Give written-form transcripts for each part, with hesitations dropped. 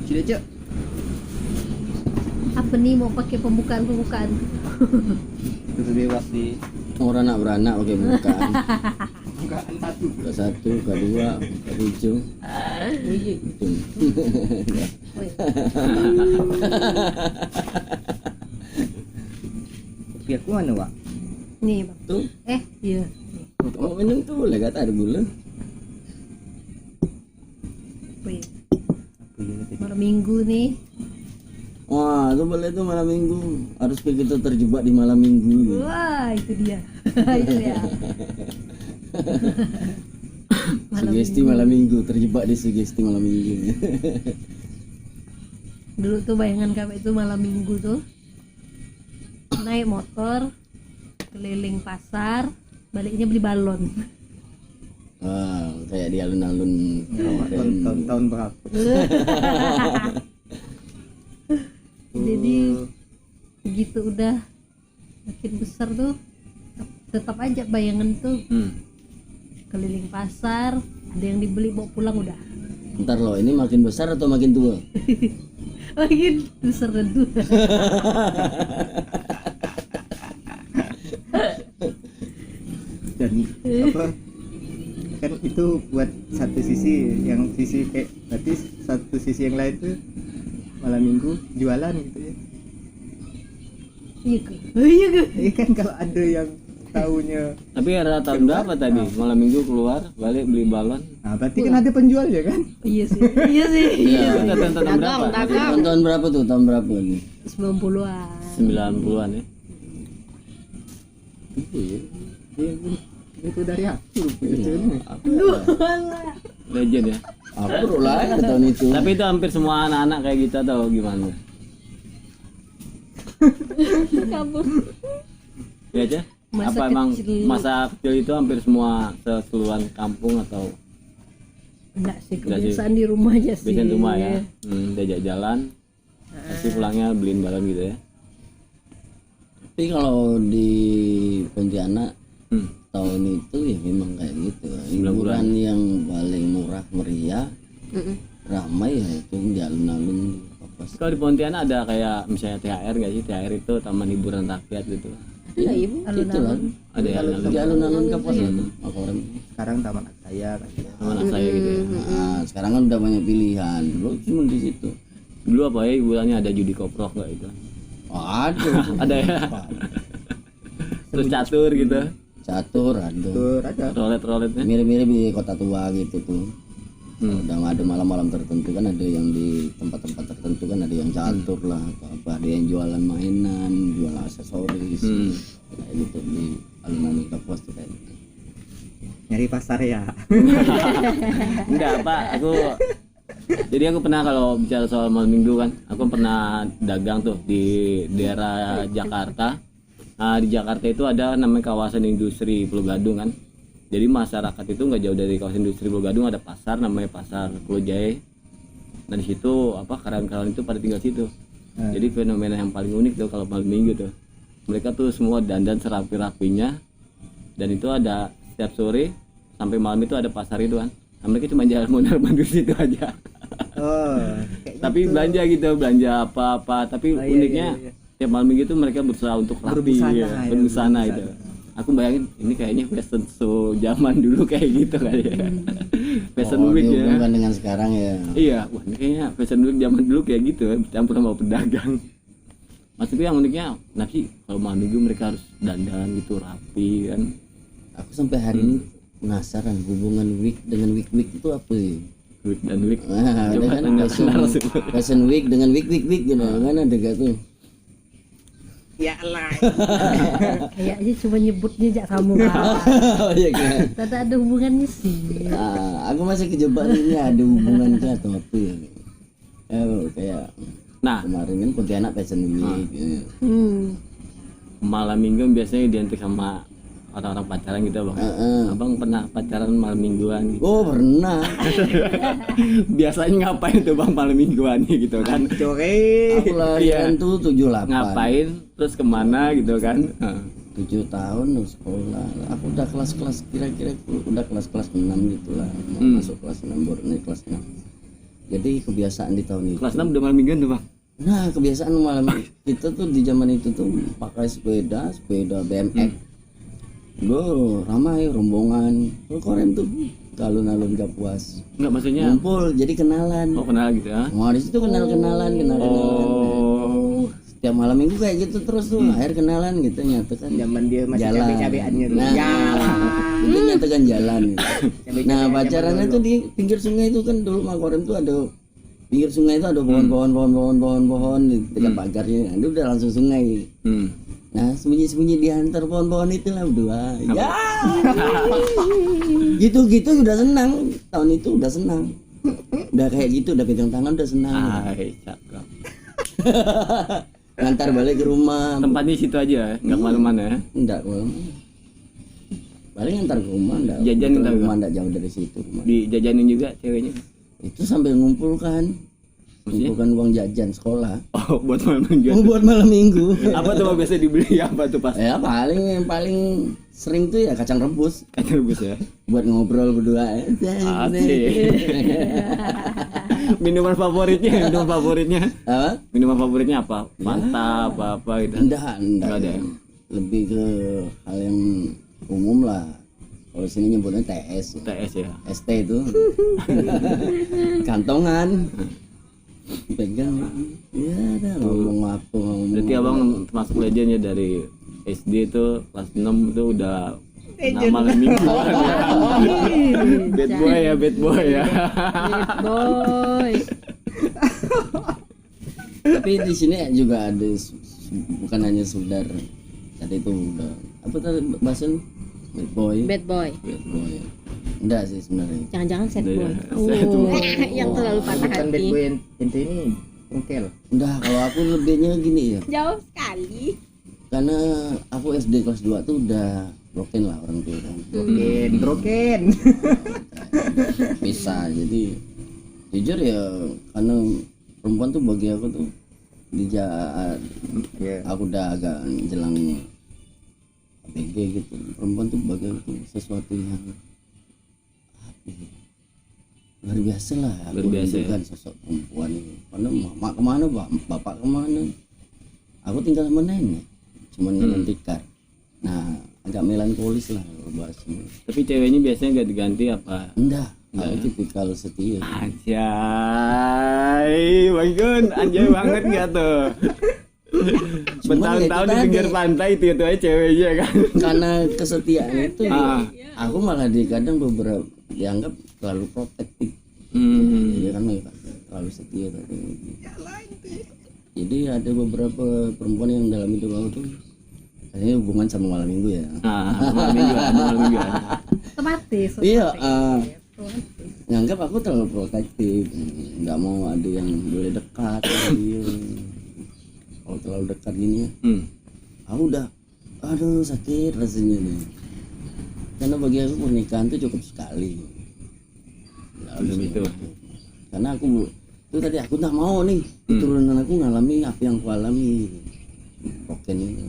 Sudah cok. Apa nih mau pakai pembukaan? Terus bebas sih. Orang nak beranak pakai bukaan. Bukaan satu. Buka 1, buka 2, buka 7. Itu. Woi, Kopi aku mana Wak? nih bang. Tuh, Iya. mau minum tuh boleh kata ada gula. Woi, Apa ya tadi? malam minggu nih. Wah, tuh boleh tuh malam minggu. Harus kayak kita terjebak di malam minggu. Wah, itu dia. Itu dia. Sugesti malam minggu, terjebak di sugesti malam minggu. Dulu tuh bayangan kami itu malam minggu tuh naik motor keliling pasar, baliknya beli balon. Wah, kayak di alun-alun. Tahun berapa? Jadi begitu udah makin besar tuh tetap aja bayangan tuh keliling pasar, ada yang dibeli bawa pulang udah. Ntar loh, ini makin besar atau makin tua? Makin besar dan tua. Dan apa? Kan itu buat satu sisi, yang sisi kayak berarti satu sisi yang lain tuh malam minggu jualan gitu ya. Iya ke? Iya ke? Iya kan kalau ada yang tahunya. Tapi ada tahun berapa tadi? Malam minggu keluar, balik beli balon. Nah, berarti kan ada penjual ya kan? Iya sih. Iya sih. Iya, tahun berapa? Tahun berapa tuh? Tahun berapa lagi? 90-an. 90-an ya. Iya. Iya, itu dari aku. Legend ya. Aku lahir tahun itu. Tapi itu hampir semua anak-anak kayak gitu atau gimana? Kabur. Ya aja. Masa Apa emang kecil. masa kecil itu hampir semua keseluruhan kampung atau Enggak sih, Enggak sih. kebiasaan di rumah aja sih. biasanya rumah ya? Diajak jalan, pasti pulangnya beliin balon gitu ya. Tapi kalau di Pontianak tahun itu ya memang kayak gitu. Hiburan yang paling murah meriah, ramai ya itu di alun-alun apa sih? Kalau di Pontianak ada kayak misalnya THR nggak sih? THR itu Taman Hiburan Rakyat gitu. Iya, ibu. Itu lah. Ada yang di alun-alun kampus ya. Apa orang Sekarang taman saya kan. sama anak saya gitu ya. Nah, sekarang kan udah banyak pilihan. Dulu cuma di situ. Dulu apa ya hiburannya ada judi koprok nggak itu? Aduh. Ada ya. Terus catur gitu. Catur ada. Rolet-roletnya. Mirip-mirip di kota tua gitu tuh. Udah ada malam-malam tertentu kan, ada yang di tempat-tempat tertentu kan ada yang catur lah atau apa, ada yang jualan mainan, jual aksesoris kayak gitu di alun-alun kampus tuh kayak gitu. Nyari pasar ya. Enggak Pak, jadi aku pernah kalau bicara soal malam minggu kan, aku pernah dagang tuh di daerah Jakarta. Nah, di Jakarta itu ada namanya kawasan industri Pulau Gadung kan. Jadi masyarakat itu nggak jauh dari kawasan industri Pulau Gadung ada pasar namanya Pasar Pulau Jaya. Nah di situ apa karyawan-karyawan itu pada tinggal situ. Jadi fenomena yang paling unik tuh kalau malam minggu tuh, mereka tuh semua dandan serapi-rapinya, dan itu ada setiap sore sampai malam itu ada pasar itu kan. Nah, mereka cuma jalan mondar mandir situ aja. Tapi gitu. belanja apa-apa. Tapi uniknya tiap malam minggu itu mereka berusaha untuk rapi, berbusana itu. Aku bayangin ini kayaknya fashion show zaman dulu kayak gitu kali ya. Fashion week ya. Bukan dengan sekarang ya. Iya, wah ini kayaknya fashion week zaman dulu kayak gitu ya, bercampur sama pedagang. Maksudnya yang uniknya, nanti kalau malam minggu mereka harus dandan gitu rapi kan. Aku sampai hari ini penasaran hubungan week dengan week itu apa sih? Week dan week. Nah, ada kan fashion week dengan week gitu kan ada gak tuh? Ya lah. Kayaknya cuma nyebutnya jak kamu kan. Oh iya kan. Tidak ada hubungannya sih. Aku masih kejebak ini ada hubungannya atau apa ya? Kayak kemarin kan Pontianak Fashion Week. Malam minggu biasanya identik sama orang-orang pacaran gitu bang. Abang pernah pacaran malam mingguan gitu? Oh pernah. Biasanya ngapain tuh bang malam mingguan gitu kan? Aku lahiran tuh 78. Ngapain? Terus kemana gitu kan? 7 tahun sekolah. Aku udah kelas-kelas kira-kira udah kelas-kelas 6 gitu lah. Mau masuk kelas 6 baru naik kelas 6. Jadi kebiasaan di tahun itu. Kelas 6 udah malam mingguan tuh bang. Nah kebiasaan malam kita tuh di zaman itu tuh pakai sepeda BMX. Gue ramai rombongan. Korem tuh alun-alun Kapuas. Enggak maksudnya. Ngumpul jadi kenalan. Oh kenal gitu ya. Wah di situ kenalan. Oh. Setiap malam minggu kayak gitu terus tuh akhir kenalan gitu nyatukan. Zaman dia masih Jalan. cabe-cabeannya dulu. Nah, itu nyatakan jalan. Nah, pacarannya tuh di pinggir sungai itu kan dulu Makorem tuh ada pinggir sungai itu ada pohon-pohon di dekat pagarnya. Nah, itu udah langsung sungai. Nah, sembunyi-sembunyi di antar pohon-pohon itulah berdua. Ya. Gitu-gitu udah senang. Tahun itu udah senang. Udah kayak gitu, udah pegang tangan udah senang. Hai, cakep. Ngantar balik ke rumah. Tempatnya situ aja, nggak kemana-mana ya. Enggak, paling ngantar ke rumah enggak. Jajan Ke enggak, rumah enggak jauh dari situ rumah. Dijajanin juga ceweknya. Itu sambil ngumpulkan uang jajan sekolah. Oh, buat malam minggu. Buat malam minggu. Apa tuh Bang, biasa dibeli apa tuh pas? Ya paling sering tuh ya kacang rebus Kacang rebus ya. buat ngobrol berdua. Asik. Minuman favoritnya Apa? Minuman favoritnya apa? Fanta apa gitu. Enggak ada ya? Lebih ke hal yang umum lah. Kalau sini nyebutnya TS. TS ya. ST itu. Kantongan. Pegang. Ya ada ngomong apa ngomong. Berarti abang termasuk legend ya dari SD itu kelas 6 itu udah nama minggu. Bad boy ya. Bad boy. Tapi di sini juga ada bukan hanya sekedar tadi itu udah apa tadi bahasan bad boy. Bad boy. Enggak sih sebenarnya. Jangan-jangan sad Iya, boy. sad boy. Yang terlalu patah Bukan bad hati. boy ente ini ungkel. Enggak, kalau aku lebihnya gini ya. Jauh sekali. Karena aku SD kelas 2 tuh udah broken lah orang tua kan. Broken. Bisa. Jadi jujur ya karena perempuan tuh bagi aku tuh aku udah agak jelang ABG gitu. Perempuan tuh bagi aku tuh sesuatu yang luar biasa lah. Aku Luar biasa kan sosok perempuan itu. Karena mama kemana, bapak kemana, aku tinggal sama nenek, cuman dengan tikar. Nah agak melankolis lah kalau bahasnya. Tapi ceweknya biasanya gak diganti apa? Enggak, aku tipikal setia. Anjay, Bang Gun, anjay banget gak tuh? Bertahun-tahun di itu pinggir tadi. pantai itu aja ceweknya kan. Karena kesetiaan itu Ah. aku malah kadang beberapa dianggap terlalu protektif. Jadi kan terlalu setia tadi. Jadi ada beberapa perempuan yang dalam hidup aku tuh ini hubungan sama malam minggu ya. Malam minggu. Otomatis. Iya, Otomatis. nganggap aku terlalu protektif, nggak mau ada yang boleh dekat sama dia. Kalau terlalu dekat gini ya, aku udah aduh sakit rasanya nih. Karena bagi aku pernikahan tuh cukup sekali. Belum itu. Karena aku itu tadi aku tak mau nih keturunan aku ngalami apa yang aku alami. Broken ini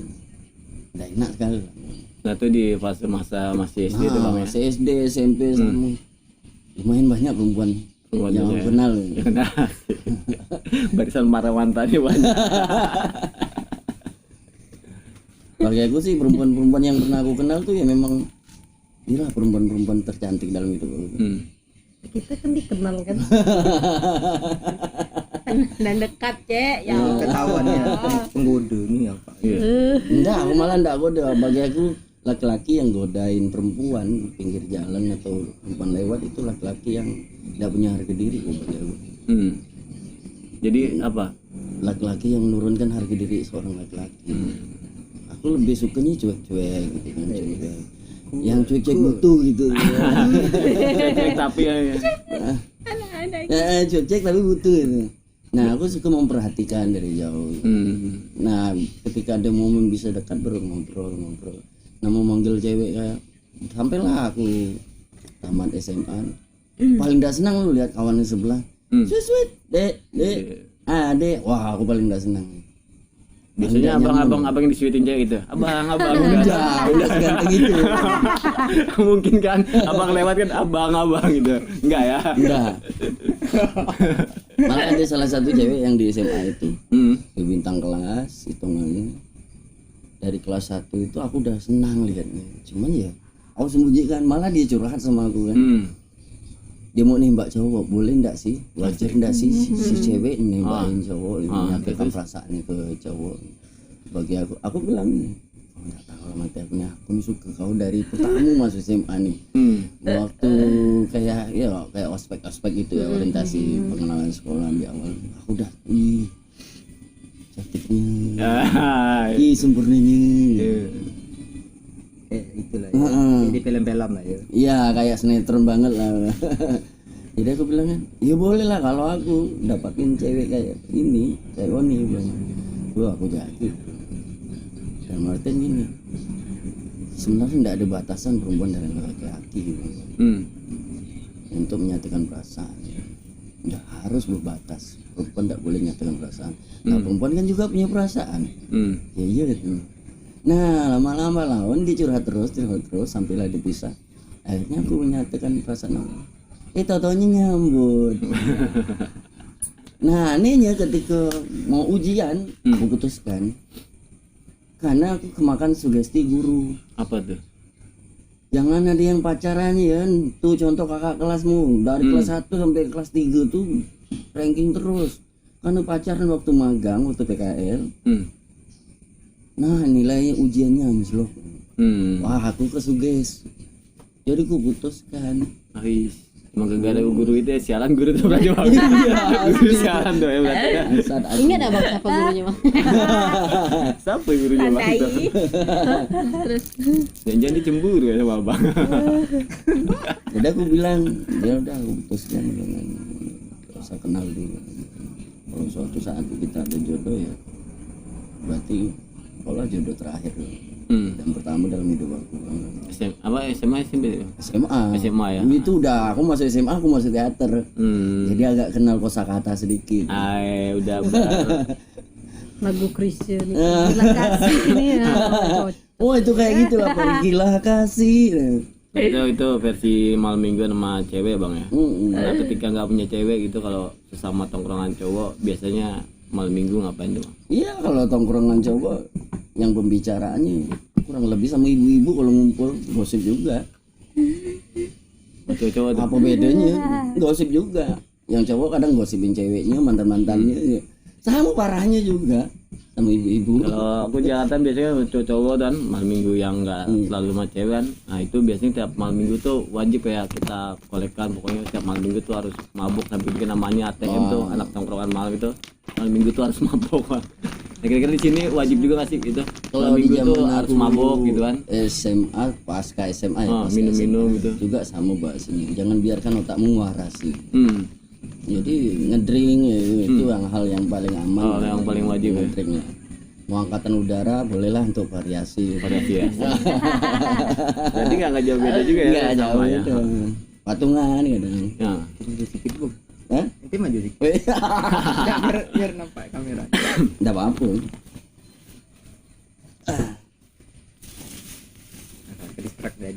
nggak enak sekali. Nah tuh di fase masa masih SD itu Bang ya. Masih SD, SMP sama lumayan banyak perempuan yang aku kenal. Nah, barisan Marawan tadi banyak. Bagi aku sih perempuan-perempuan yang pernah aku kenal tuh ya memang inilah perempuan-perempuan tercantik dalam hidup aku. Kita kan dikenal kan. Dan dekat, Cek. Ya. Ketahuan ya penggoda ini apa? Iya. Enggak, aku malah enggak goda. Bagi aku laki-laki yang godain perempuan di pinggir jalan atau perempuan lewat itu laki-laki yang enggak punya harga diri kok bagi aku. Jadi apa? Laki-laki yang menurunkan harga diri seorang laki-laki. Aku lebih sukanya cuek-cuek gitu kan, cuek. Yang cuek-cuek butuh gitu. Cek tapi ya. Cuek-cuek tapi butuh gitu. Nah, aku suka memperhatikan dari jauh. Nah, ketika ada momen bisa dekat ngobrol. Nah, mau manggil cewek kayak sampailah aku tamat SMA. Paling gak senang lu lihat kawan di sebelah. Sweet, dek. Dek. Wah, aku paling gak senang. Biasanya Nggak abang-abang nyaman. yang disuitin cewek gitu. Abang-abang Udah seganteng itu. Mungkin kan abang lewat kan abang-abang gitu. Enggak ya? Enggak. Malah ada salah satu cewek yang di SMA itu, di bintang kelas hitungannya. Dari kelas 1 itu aku udah senang lihatnya. Cuman ya aku sembunyikan, malah dia curhat sama aku kan. Dia mau nembak cowok, boleh enggak sih? Wajar enggak sih si cewek nembakin cowok, menyakitkan perasaannya ke cowok. Bagi aku bilang nih, oh, enggak tahu lah mati aku nih suka kau dari pertama masuk SMA nih. Waktu kayak ospek gitu ya, orientasi pengenalan sekolah di awal. Aku udah cantiknya, sempurnanya. Itulah ya. Jadi film-film lah ya. Iya, kayak sinetron banget lah. Jadi aku bilang kan, ya boleh lah kalau aku dapatin cewek kayak ini, kayak Oni bilang. Wah, aku jadi. Dan Martin gini, sebenarnya tidak ada batasan perempuan dan laki-laki gitu. Untuk menyatakan perasaan. Tidak harus berbatas. Perempuan tidak boleh menyatakan perasaan. Nah, perempuan kan juga punya perasaan. Ya iya gitu. Nah, lama-lama lawan dia curhat terus sampailah dipisah. Akhirnya aku menyatakan perasaan aku. Taunya nyambut. Nah, ininya ketika mau ujian, aku putuskan. Karena aku kemakan sugesti guru. Apa tuh? Jangan ada yang pacarannya ya. Tuh contoh kakak kelasmu dari kelas 1 sampai kelas 3 tuh ranking terus. Karena pacaran waktu magang, waktu PKL. Nah, nilai ujiannya anjlok. Wah, aku kesuges. Jadi aku putuskan. Emang gara-gara guru itu ya, sialan guru tuh berarti bang. Guru sialan tuh ya berarti ya. Saat aku Ingat abang siapa gurunya bang? Siapa yang gurunya bang itu? Terus Jangan dicemburu ya sama abang. jadi aku bilang, ya udah aku putuskan jangan usah kenal dulu. Kalau suatu saat kita ada jodoh ya, berarti kalau jodoh terakhir dan pertama dalam hidup aku. SMA SMP? SMA ya. Itu udah aku masuk SMA, aku masuk teater. Jadi agak kenal kosakata sedikit. Udah lagu Chrisye nih, Gila Kasih ini ya. Oh itu kayak gitu lah, pergilah kasih. itu versi malam minggu sama cewek bang ya. Nah, ketika nggak punya cewek gitu, kalau sesama tongkrongan cowok biasanya malam minggu ngapain tuh bang? Iya, kalau tongkrongan cowok yang pembicaraannya kurang lebih sama ibu-ibu, kalau ngumpul gosip juga. Cowok tuh. Apa bedanya? Gosip juga. Yang cowok kadang gosipin ceweknya, mantan-mantannya. Sama parahnya juga sama ibu-ibu. Kalau aku Jakarta biasanya cowok dan malam minggu yang nggak selalu sama cewek kan. Nah itu biasanya tiap malam minggu tuh wajib ya kita kolekan, pokoknya tiap malam minggu tuh harus mabuk sampai bikin namanya ATM tuh, anak tongkrongan malam itu malam minggu tuh harus mabuk kan. Nah, kira-kira di sini wajib juga nggak sih itu? Kalau Malam di minggu tuh zaman harus aku mabuk gitu kan. SMA, pasca SMA ya, pasca minum-minum SMA. gitu. Juga sama bahasanya. Jangan biarkan otakmu warasi. Jadi ngedrink ya, itu hal yang paling aman. Yang paling wajib ya. Ngedrinknya. Mau angkatan udara bolehlah untuk variasi. Ya. Berarti nggak jauh beda juga ya. Nggak jauh sama ya. itu. Patungan kadang. Ya. Sedikit bu. Hah? Nanti maju dikit. biar nampak kamera. Nggak apa-apa.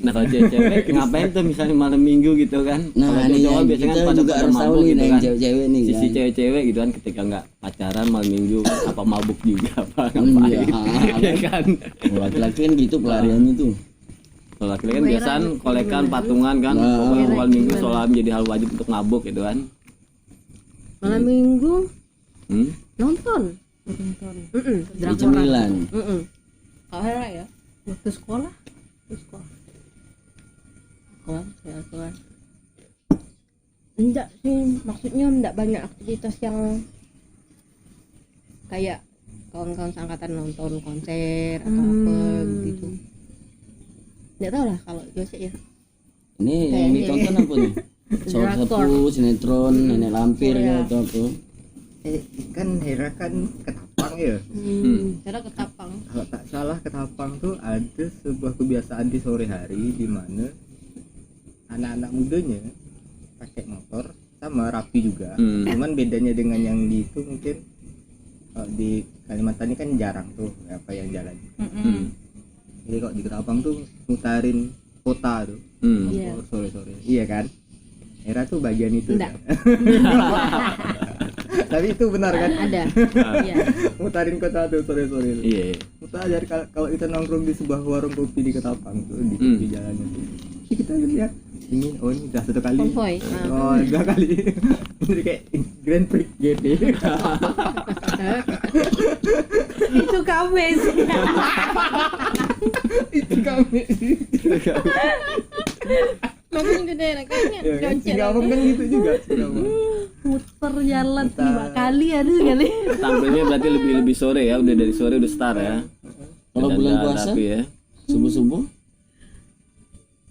Nah kalau cewek ngapain tuh misalnya malam minggu gitu kan? Nah, Kalau ini cowok biasanya kita kan pada juga harus tahu mabuk nih gitu yang kan. cewek-cewek nih Sisi kan. cewek-cewek gitu kan ketika nggak pacaran malam minggu apa mabuk juga apa Iya. ngapain ya kan? Laki-laki kan gitu pelariannya tuh. Kalau laki-laki kan biasaan kolekan patungan kan, pokoknya malam minggu soalnya menjadi hal wajib untuk mabuk gitu kan. Malam minggu Nonton. Di cemilan. Kalau Hera ya? waktu sekolah. Sekolah. Enggak sih, maksudnya enggak banyak aktivitas yang kayak kawan-kawan seangkatan nonton konser atau apa gitu. Enggak tahu lah kalau Jose ya. Ini yang ditonton apa nih? Salah satu sinetron Nenek Lampir ya atau apa? Kan Hera kan Ketapang ya. Hera Ketapang. Kalau tak salah Ketapang tuh ada sebuah kebiasaan di sore hari di mana anak-anak mudanya pakai motor sama rapi juga. Cuman bedanya dengan yang di itu mungkin kalau di Kalimantan ini kan jarang tuh apa yang jalan. Hmm. Jadi kok di Ketapang tuh mutarin kota tuh. Hmm. Iya. Sore-sore. Iya kan? Era tuh bagian itu. Enggak. Tapi itu benar kan? Ada. Iya. Mutarin kota tuh sore-sore. Tuh. Iya. Mutar jadi kalau kita nongkrong di sebuah warung kopi di Ketapang tuh di Hmm. tepi jalannya tuh. Kita lihat ini ini udah satu kali. Konvoy. Oh, dua kali. Jadi kayak Grand Prix GT. Itu kami sih. Itu kami. Makanya gede kayaknya. Ya kan? Singapura kan gitu juga. Singapura. Muter jalan Muter. 5 kali ada sekali. Tampilnya berarti lebih sore ya, udah dari sore udah start ya. Kalau Dandan bulan puasa rapi ya. subuh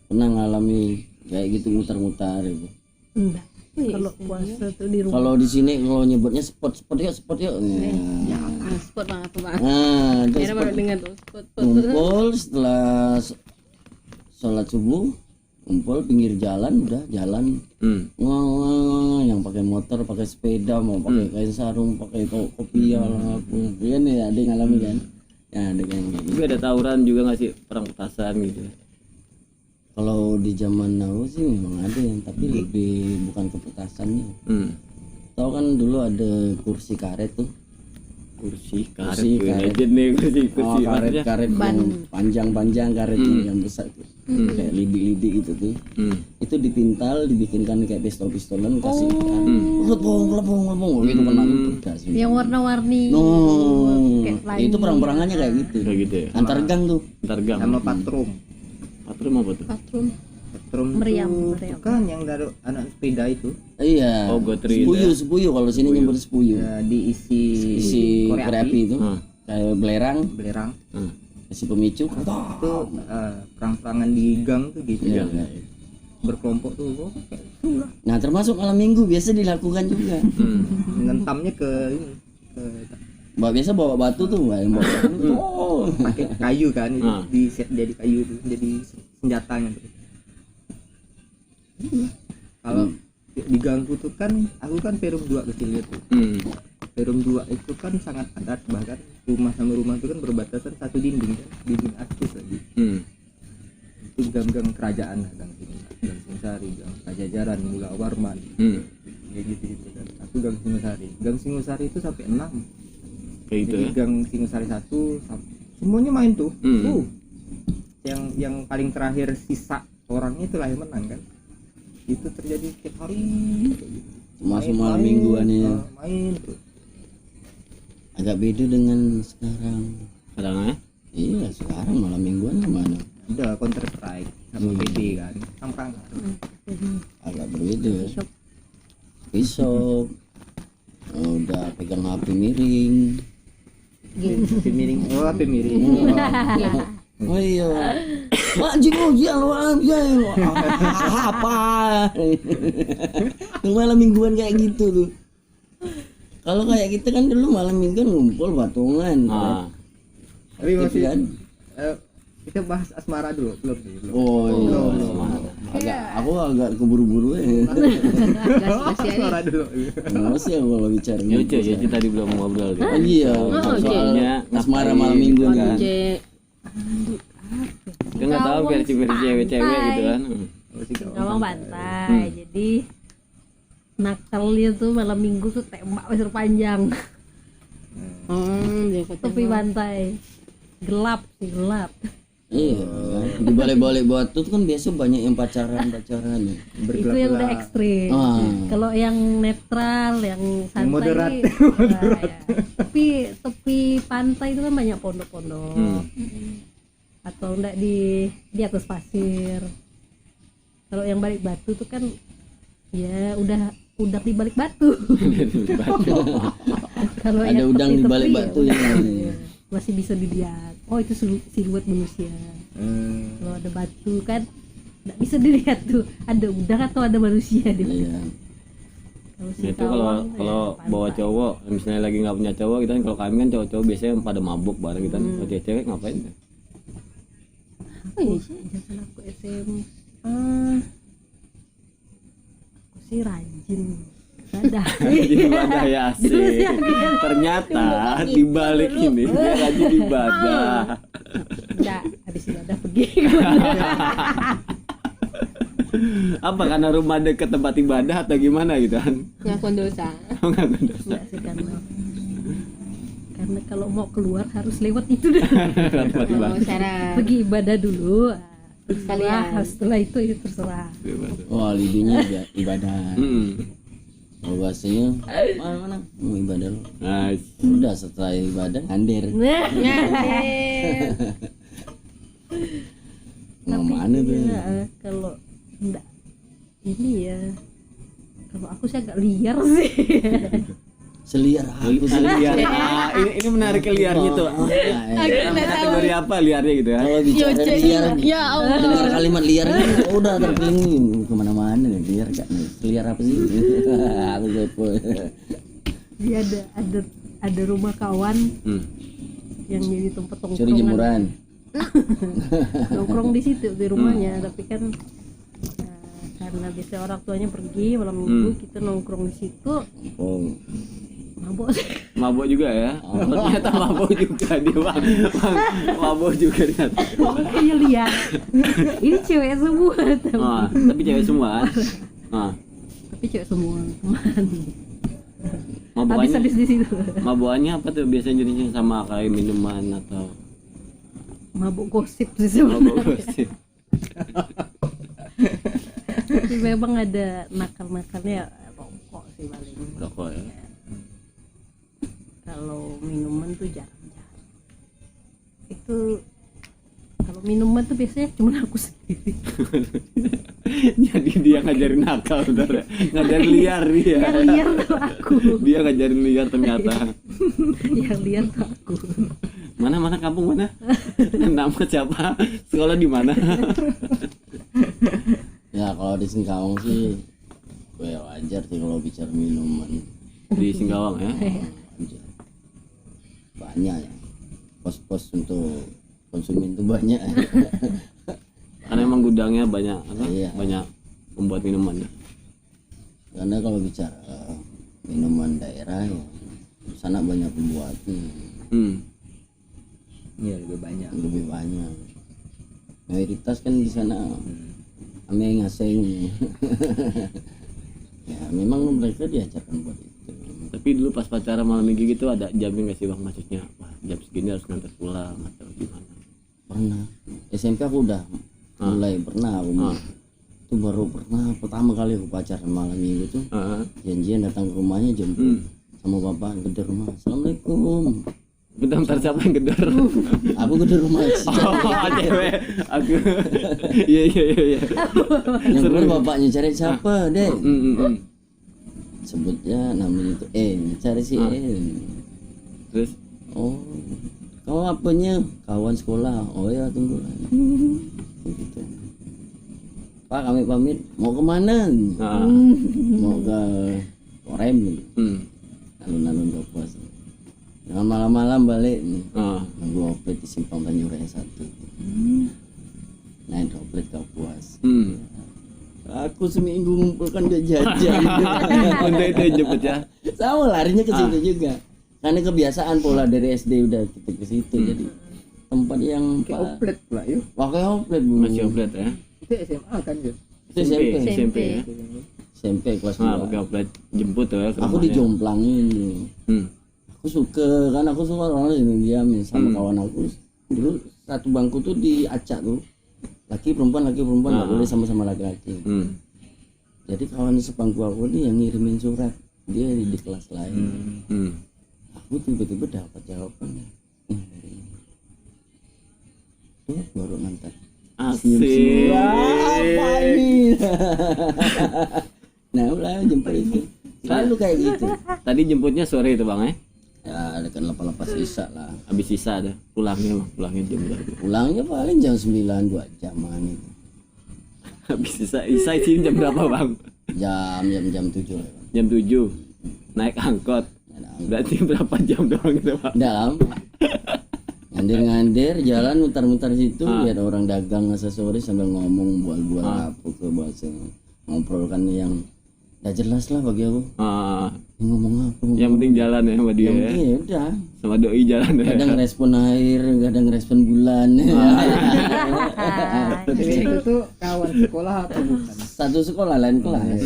pernah ngalami kayak gitu mutar-mutar itu. Enggak. Kalau puasa tuh di rumah. Kalau di sini kalau nyebutnya spot yuk. Spot banget tuh bang. Nah, itu Era baru spot dengar tuh spot. ngumpul setelah sholat subuh, ngumpul pinggir jalan udah jalan. Hmm. Wah, yang pakai motor, pakai sepeda, mau pakai kain sarung, pakai kopiah lah, apa. Kan ya ada yang ngalami kan? Ya ada yang kayak gitu. Tapi ada tawuran juga nggak sih, perang petasan gitu? Kalau di zaman now sih memang ada yang tapi lebih bukan ke petasannya. Hmm. Tahu kan dulu ada kursi karet tuh. Kursi karet, Kursi gue karet. legend nih kursi Oh, maksudnya. karet yang panjang karet yang besar tuh. Kayak lidik-lidik gitu tuh. Hmm. Itu dipintal, dibikinkan kayak pistol-pistolan kasih lepong gitu kena itu pedas. Yang warna-warni. No, Kayak pelangi. itu perang-perangannya kayak gitu. Kayak gitu ya. Antar gang tuh. Ntar gang. Sama patrum. Patrum apa tuh? Patrum. Patrum Meriam, tuh meriam. kan yang dari anak sepeda itu. Iya. Oh, gotri itu Sepuyu kalau sini nyebut sepuyu. Ya, diisi Isi korek api itu. Hmm. Kayak belerang, belerang. Hmm. kasih pemicu. Itu perang-perangan di gang tuh gitu. Iya. Berkelompok tuh. Oh, kayak itu lah. Nah, termasuk malam minggu biasa dilakukan juga. Nentamnya ke ini ke Biasa bawa batu tuh, yang bawa batu. Oh. pakai kayu kan itu Ah. di set jadi kayu tuh jadi senjatanya tuh. Kalau di gangku tuh kan aku kan perum 2 kecilnya tuh. Hmm. Perum 2 itu kan sangat padat, bahkan rumah sama rumah itu kan berbatasan satu dinding kan, dinding aspis lagi. Hmm. Itu gang-gang kerajaan lah, gang Singosari, gang Pajajaran, Mula Warman. Hmm. Kayak gitu kan. Aku gang Singosari. Gang Singosari itu sampai 6. Kayak gitu Jadi ya. gang Singosari 1 semuanya main tuh. Hmm. Yang paling terakhir sisa orangnya itulah yang menang kan. Itu terjadi tiap hari kayak gitu. Masuk malam mingguan ya. Main tuh. Agak beda dengan sekarang. Kadang ya. Iya, sekarang malam mingguan gimana? Ada Counter Strike sama PB kan. Tampang. Agak berbeda ya. Pisau. Udah pegang HP miring. HP miring. Oh, HP miring. Oh iya. Anjing lo ya lo anjing. Apa? Malam mingguan kayak gitu tuh. Kalau kayak kita kan dulu malam mingguan ngumpul batungan. Ah. Tapi masih kan? kita bahas asmara dulu, belum. Oh iya. Aku agak keburu-buru ya. Asmara dulu. Masih ya kalau bicara. Ya Uce, ya Uce tadi belum ngobrol kan. Iya. Soalnya Asmara malam mingguan kan. J. Kita nggak tahu versi-versi cewek-cewek gitu kan. Gawang pantai. Jadi nakalnya tuh malam minggu tuh tembak pasir panjang. Dia kota. Tepi pantai. Gelap sih, gelap. Iya. Di balik-balik batu tuh kan biasa banyak yang pacaran ya. Itu yang udah ekstrim. Ah. Kalau yang netral, yang santai, moderat. nah, ya. Tapi tepi pantai itu kan banyak pondok-pondok. Atau enggak di atas pasir. Kalau yang balik batu tuh kan ya udah di balik batu. Kalau Ada yang udang di tepi-tepi balik batu ya, ya. masih bisa dilihat. Oh itu siluet manusia. Kalau ada batu kan nggak bisa dilihat tuh ada udang atau ada manusia di balik. Iya. Kalau Nah, itu kalau bawa cowok, misalnya lagi nggak punya cowok gitu kan, kalau kami kan cowok-cowok biasanya pada mabuk bareng gitu kan. Kalau cewek ngapain? apa ya sih jangan aku SMA aku sih rajin Ada. Ibadah ya asik. Ternyata di balik ini dia rajin ibadah. Enggak, habis ibadah pergi. Apa karena rumah dekat tempat ibadah atau gimana gitu kan? Ngakuin dosa. Ngakuin dosa. Enggak sih karena kalau mau keluar harus lewat itu dulu. Tempat Kalau ibadah. secara Pergi ibadah dulu. Sekalian. Setelah itu ya terserah. Oh alibinya ibadah. Kalau bahasanya mana mau ibadah lo. Nice. Udah setelah ibadah ngander. Nah, Mau mana tuh? ya, kalau enggak ini ya kalau aku sih agak liar sih. Seliar aku Liar. Ah, ini menarik ke liarnya tuh. Kategori apa liarnya gitu ya? Kalau bicara liar, Ya Allah. dengar kalimat liar ini udah terkeliling kemana-mana nih. Liar gak nih? Liar apa sih? Aku kepo. Dia ada rumah kawan Hmm. yang jadi tempat Curi tongkrongan. jemuran. Nongkrong di situ di rumahnya, tapi kan karena biasa orang tuanya pergi malam minggu, kita nongkrong di situ. Oh, Mabok sih. Mabok juga ya? Ternyata mabok juga dia bang. Mabok juga ternyata. Makanya lihat ini cewek semua teman. Ah, tapi cewek semua kan? Ah, Tapi cewek semua teman. mabokannya, Habis di situ. mabokannya apa tuh biasanya jenisnya sama kayak minuman atau Mabuk gosip sih mabok sebenarnya. gosip? Tapi memang ada nakal-nakalnya, rokok sih paling. Rokok ya? Kalau minuman tuh jarang-jarang. Itu kalau minuman tuh biasanya cuma aku sendiri. Jadi dia ngajarin nakal, saudara. Ngajarin liar dia. Yang liar tuh aku. Dia ngajarin liar ternyata. Yang liar tuh aku. Mana kampung mana? Nama siapa? Sekolah di mana? ya kalau di Singkawang sih, gue wajar sih kalau bicara minuman. Di Singkawang ya? Wajar. Banyak ya. Pos-pos untuk konsumen itu banyak. Karena emang gudangnya banyak apa? Iya. Banyak membuat minuman ya. Karena kalau bicara minuman daerah ya, di sana banyak pembuatnya. Iya lebih banyak. Lebih banyak. Mayoritas kan di sana ame ngaseng. Ya memang mereka diajarkan buat itu. Tapi dulu pas pacaran malam minggu gitu ada jamnya nggak sih bang, maksudnya wah, jam segini harus ngantar pulang atau gimana? Pernah. SMP aku udah mulai pernah aku. Itu baru pernah pertama kali aku pacaran malam minggu tuh. Janjian datang ke rumahnya jemput sama bapak gedor rumah. Assalamualaikum. Bentar siapa yang gedor? Aku gedor rumah sih. Oh cewek, aku. Iya. Yang kedua bapaknya cari siapa deh? Mm. Sebutnya namanya itu cari si Terus? Oh, kamu apanya? Kawan sekolah. Oh ya tunggu. Gitu. Pak kami pamit. Mau kemana? Mau ke Korem gitu. Alun-alun Kapuas. Jangan malam-malam balik nih. Nunggu oplet di Simpang Tanjung Raya 1. Naik oplet Kapuas. Aku seminggu ngumpulkan duit jajan. Untuk itu jemput ya. Sama larinya ke situ juga. Karena kebiasaan pola dari SD udah kita ke situ jadi tempat yang Kayak oplet pula yuk. pakai oplet Bu. Masih oplet ya. Itu SMA kan yuk. Itu SMP. SMP ya. SMP kelas Nah, 2. pakai oplet jemput tuh ya. ke Aku rumahnya. dijomplangin nih. Aku suka kan aku suka orang yang diam sama kawan aku. Dulu satu bangku tuh diacak tuh. Laki perempuan nggak boleh sama-sama laki-laki. Jadi kawan sebangku aku nih yang ngirimin surat. Dia di kelas lain. Aku tiba-tiba dapat jawaban. Tuh baru ngantar. Asik. Apa ini? Nah udah jemput itu. Selalu kayak gitu. Tadi jemputnya sore itu bang ya? Ya ada kan lepas isya lah. Habis sisa ada pulangnya bang, jam berapa? Pulangnya paling jam 9 2 jaman itu. Habis sisa sih jam berapa bang? Jam 7 lah. Jam 7 naik angkot. Berarti berapa jam doang gitu bang? Dalam ngander jalan mutar-mutar situ lihat orang dagang aksesoris sambil ngomong bual-bual apa ke bahasa ngobrol kan yang Nggak jelas lah bagi aku. Ini ngomong apa? Yang penting jalan ya sama dia. Yang Ya. penting ya udah. Sama doi jalan ya. Kadang respon air, kadang respon bulan. Tapi itu tuh kawan sekolah atau bukan? Satu sekolah lain kelas.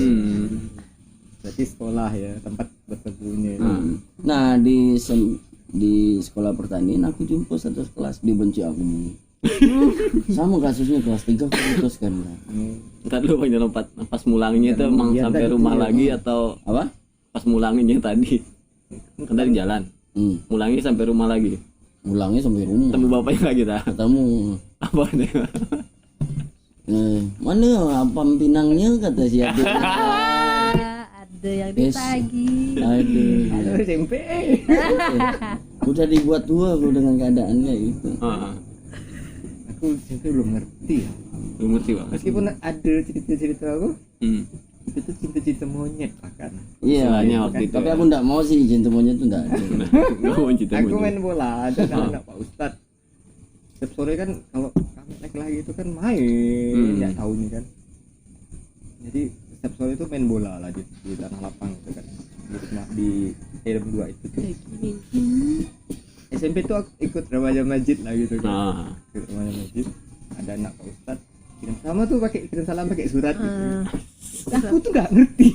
Berarti sekolah ya, tempat berteduhnya. Nah di sekolah pertanian aku jumpa satu kelas, dibenci aku. Sama kasusnya kelas 3 aku putus kan. Ntar lu banyak lompat pas mulanginya itu emang iya, sampai tadi rumah tuh ya, lagi atau Apa? pas mulanginya tadi? Kan tadi jalan. Mulangi sampai rumah lagi. Mulangnya sampai rumah. Ketemu bapaknya lagi dah. Ketemu. Apa nih? Mana apam pinangnya kata siapa? Ada yang ditagi. Aduh. SMP. Udah dibuat tua aku dengan keadaan kayak gitu. Aku SMP belum ngerti ya. Lu ngerti bang? Meskipun ada cerita-cerita aku, Hmm. itu tuh cinta-cinta monyet bahkan. Iya, Istilahnya waktu itu. tapi aku enggak mau sih cinta monyet itu enggak ada. Nggak mau cerita Aku monyet. main bola, ada anak Pak Ustadz. Setiap sore kan kalau kami naik lagi itu kan main, nggak tahu nih kan. Jadi setiap sore itu main bola lah di tanah lapang itu kan. Di RM2 itu tuh. SMP tuh aku ikut remaja masjid lah gitu kan. Ikut remaja masjid. Ada anak Pak Ustadz. Kirim sama tuh kirim salam pakai surat gitu. Aku tuh nggak ngerti.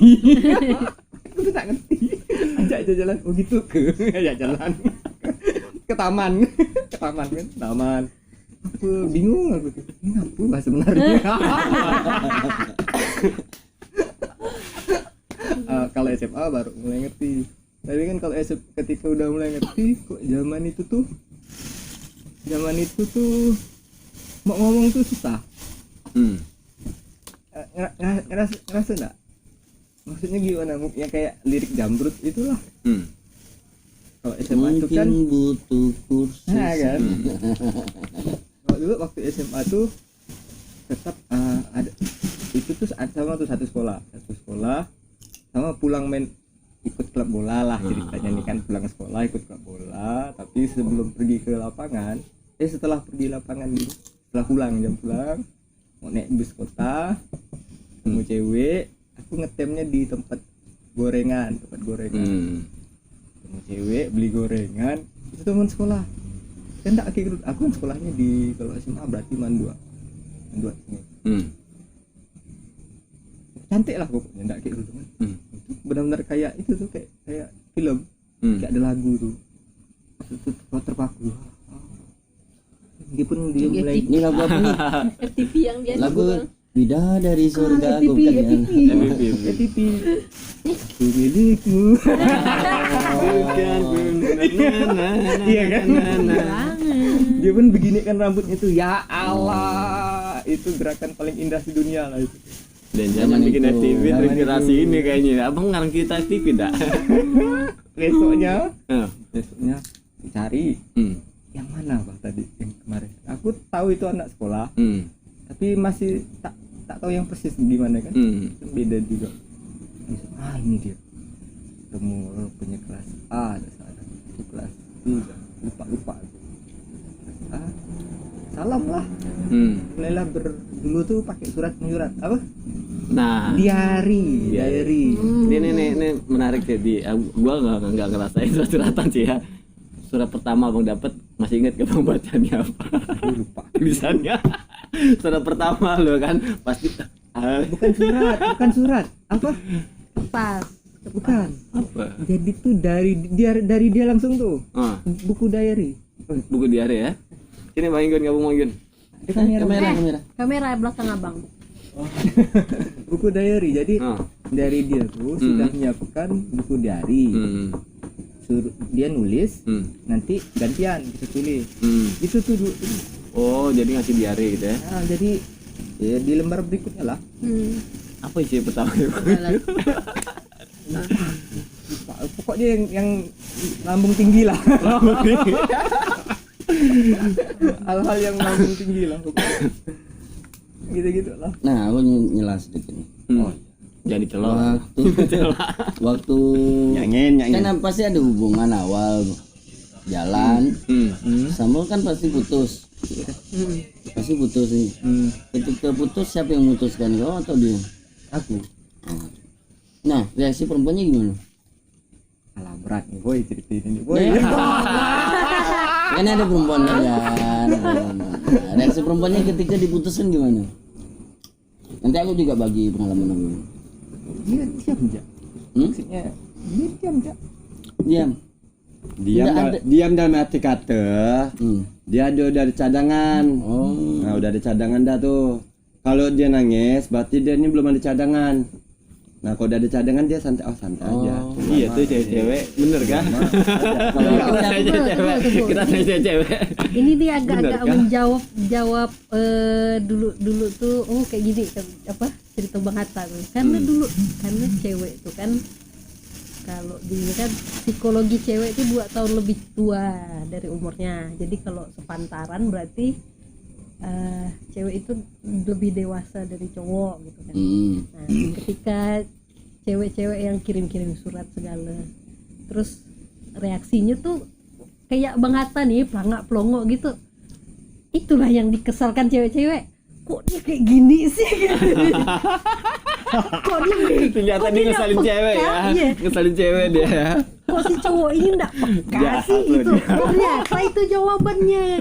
Aku tuh nggak ngerti. Ajak jalan, oh gitu ke, ajak jalan ke taman kan, taman. Aku bingung aku tuh, ini apa bahasa sebenarnya? Kalau SMA baru mulai ngerti. Tapi kan kalau ketika udah mulai ngerti, kok zaman itu tuh mau ngomong tuh susah. Ngerasa enggak? Maksudnya gimana? Ya kayak lirik Jamrut itulah. Kalau SMA itu kan butuh kursus. nah kan. Kalau dulu waktu SMA tuh tetap ada itu tuh sama tuh satu sekolah sama pulang main ikut klub bola lah ceritanya nih kan, pulang sekolah ikut klub bola, tapi sebelum pergi ke lapangan setelah pergi lapangan gitu, setelah jam pulang mau naik bus kota ketemu cewek, aku ngetemnya di tempat gorengan ketemu cewek beli gorengan, itu teman sekolah kan enggak aku kan sekolahnya di kalau SMA berarti mandua cantik lah pokoknya, enggak kayak gitu kan. Itu benar-benar kayak itu tuh kayak film, kayak ada lagu tuh itu terpaku. Dia pun dia mulai Ini lagu apa nih? FTV yang biasa Lagu gua. Bidadari Surga aku FTP kan ya. FTP ku milikmu. Iya kan? Dia pun begini kan rambutnya tuh, ya Allah, itu gerakan paling indah di dunia lah itu. Dan jangan Zaman bikin itu. FTV Zaman terinspirasi itu. ini kayaknya. Abang ngarang kita FTV dak? Besoknya dicari yang mana Pak tadi yang kemarin. Aku tahu itu anak sekolah, tapi masih tak tahu yang persis gimana kan. Beda juga. Ini dia. Ketemu punya kelas A ada sana. Itu kelas 3. Lupa aku. Kelas A. Salam lah. Mulailah dulu tuh pakai surat apa? Nah, Diary. ini menarik jadi gua nggak ngerasain surat-suratan sih ya. Surat pertama abang dapat masih ingat gak bang bacanya apa? Lupa. Tulisannya. Surat pertama lo kan pasti. Bukan surat. Apa? Pas. Bukan. Apa? Jadi tuh dari dia langsung tuh. Buku diary. Buku diare ya. Sini bang Igun, gabung bang Igun. Kamera belakang abang. Buku diary. Jadi dari dia tuh sudah menyiapkan buku diary. Suruh dia nulis, nanti gantian kita tulis. Itu tuh dulu. Oh, jadi ngasih diare gitu ya. Nah, jadi ya, di lembar berikutnya lah. Apa isi pertama itu? Pokoknya yang lambung tinggi lah. Hal-hal yang lambung tinggi lah pokoknya. Gitu-gitu lah. Nah, aku nyela sedikit nih. Jadi celok. Waktu Nyanyiin. kan pasti ada hubungan awal jalan, sama kan pasti putus. Pasti putus nih. Ketika putus siapa yang memutuskan, kau atau dia? Aku. Nah, reaksi perempuannya gimana? Alah berat nih boy cerita ini nih boy. Kan ada perempuan kan. Reaksi perempuannya ketika diputuskan gimana? Nanti aku juga bagi pengalaman aku. Dia diam aja. Maksudnya dia diam aja. Diam. Diam dalam arti kata dia udah ada cadangan. Oh. Nah, udah ada cadangan dah tuh. Kalau dia nangis berarti dia ini belum ada cadangan. Nah, kalau udah ada cadangan dia santai aja. Iya tuh cewek-cewek, bener kan? Kalau kita nanya cewek, kita nanya cewek. Ini dia agak-agak menjawab dulu tuh kayak gini kan, apa cerita Bang Hatta tuh. Karena cewek itu kan kalau di kan psikologi cewek itu 2 tahun lebih tua dari umurnya. Jadi kalau sepantaran berarti cewek itu lebih dewasa dari cowok gitu kan. Nah, ketika cewek-cewek yang kirim-kirim surat segala, terus reaksinya tuh kayak Bang Hatta nih, pelangak-pelongo gitu. Itulah yang dikesalkan cewek-cewek. Kok dia kayak gini sih? Kok dia Ternyata dia ngesalin nggak cewek peka? ya. Iya. Ngesalin cewek dia. Kok si cowok ini enggak peka sih gitu. Ternyata itu jawabannya.